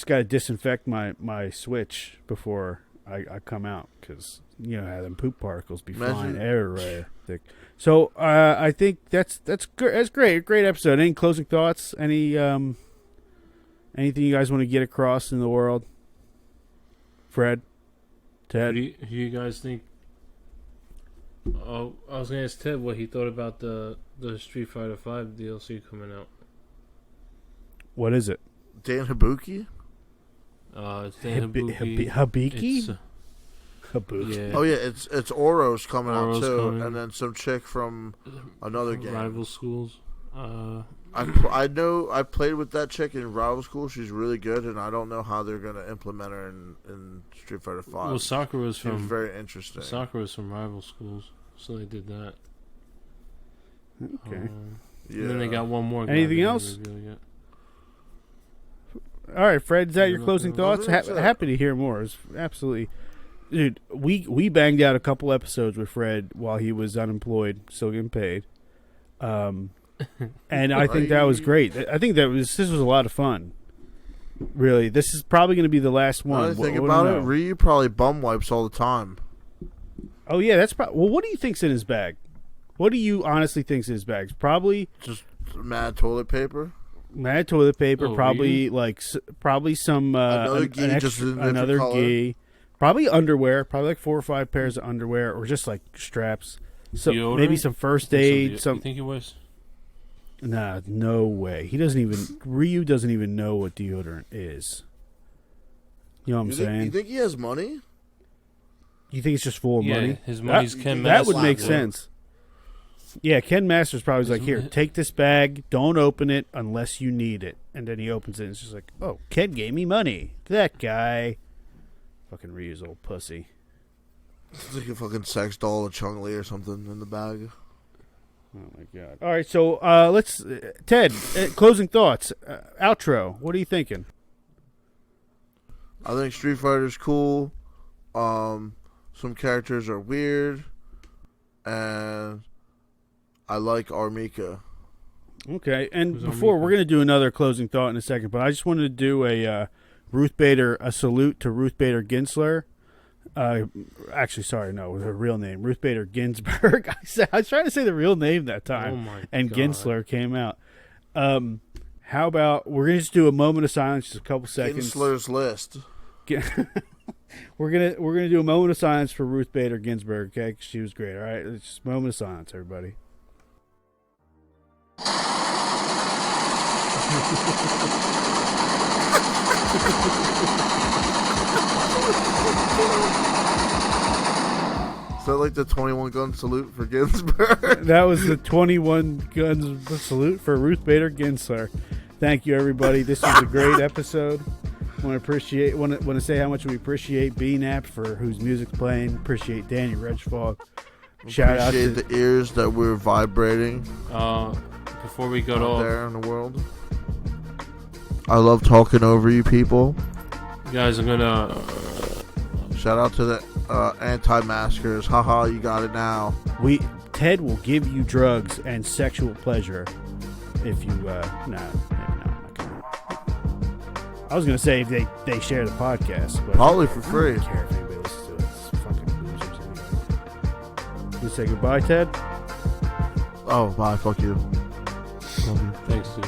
got to disinfect my Switch before I come out because you know how them poop particles be flying Imagine- everywhere. So I think that's great. Great episode. Any closing thoughts? Anything you guys want to get across in the world? Fred, Ted. Who you guys think? Oh, I was gonna ask Ted what he thought about the Street Fighter V DLC coming out. What is it? Dan Ibuki? Then Ibuki. Habiki? It's, Habuki. yeah. Oh yeah, it's Oros coming out Oros too, coming. and then some chick from another game. Rival schools. I know I played with that chick in Rival School. She's really good, and I don't know how they're gonna implement her in Street Fighter V. Well, Sakura's Seems from very interesting. Sakura's from rival schools, so they did that. Okay. Yeah. And then they got one more. Guy Anything they didn't else? reveal yet. All right, Fred, is that your Yeah, closing nothing thoughts? else. That's it. Happy to hear more. It's absolutely... Dude, we banged out a couple episodes with Fred while he was unemployed, still getting paid. And I think that was great. I think this was a lot of fun. Really, this is probably going to be the last Now one. that I think What do about you it, know? Ryu probably bum wipes all the time. Oh yeah, that's probably. Well, what do you think's in his bag? What do you honestly think's in his bag? Probably Just mad toilet paper. mad toilet paper. Oh, probably probably some Another gi, just in a different another color. gi. Probably underwear. Probably like 4 or 5 pairs of underwear, or just like straps. So Deodorant? maybe some first aid. You think he was? Nah, no way. He doesn't even. Ryu doesn't even know what deodorant is. You know what I'm saying? You think he has money? You think it's just full of Yeah, money? his money's Ken That would Masters. make Yeah. sense. Yeah, Ken Masters probably was like, here, Isn't it- take this bag. Don't open it unless you need it. And then he opens it and it's just like, oh, Ken gave me money. That guy. Fucking Ryu's old pussy. It's like a fucking sex doll of Chung Li or something in the bag. Oh, my God. All right, so let's... Ted, closing thoughts. Outro. What are you thinking? I think Street Fighter's cool. Some characters are weird. And I like Armika. Okay, and Who's before, Armika? we're going to do another closing thought in a second, but I just wanted to do a salute to Ruth Bader Ginsler. Actually, sorry, no, her real name, Ruth Bader Ginsburg. I was trying to say the real name that time, Oh my and God. Ginsler came out. How about we're gonna just do a moment of silence, just a couple seconds. Ginsler's List. We're gonna do a moment of silence for Ruth Bader Ginsburg. Okay, 'cause she was great. All right, it's just a moment of silence, everybody. Is that like the 21 gun salute for Ginsburg? That was the 21 guns salute for Ruth Bader Ginsler. Thank you, everybody. This was a great episode. Want to say how much we appreciate BNAP for whose music's playing. Appreciate Danny Redfog. Shout out Appreciate to the ears that we're vibrating Before we out go off, there in the world. I love talking over you people. guys, I'm gonna. Shout out to the anti-maskers. Haha, you got it now. Ted will give you drugs and sexual pleasure if you no, maybe not. I'm not gonna. I was gonna say if they share the podcast, but Probably for I free. don't care if anybody listens to it. It's fucking losers anyway. You say goodbye, Ted. Oh, bye. Fuck you. Thanks, dude.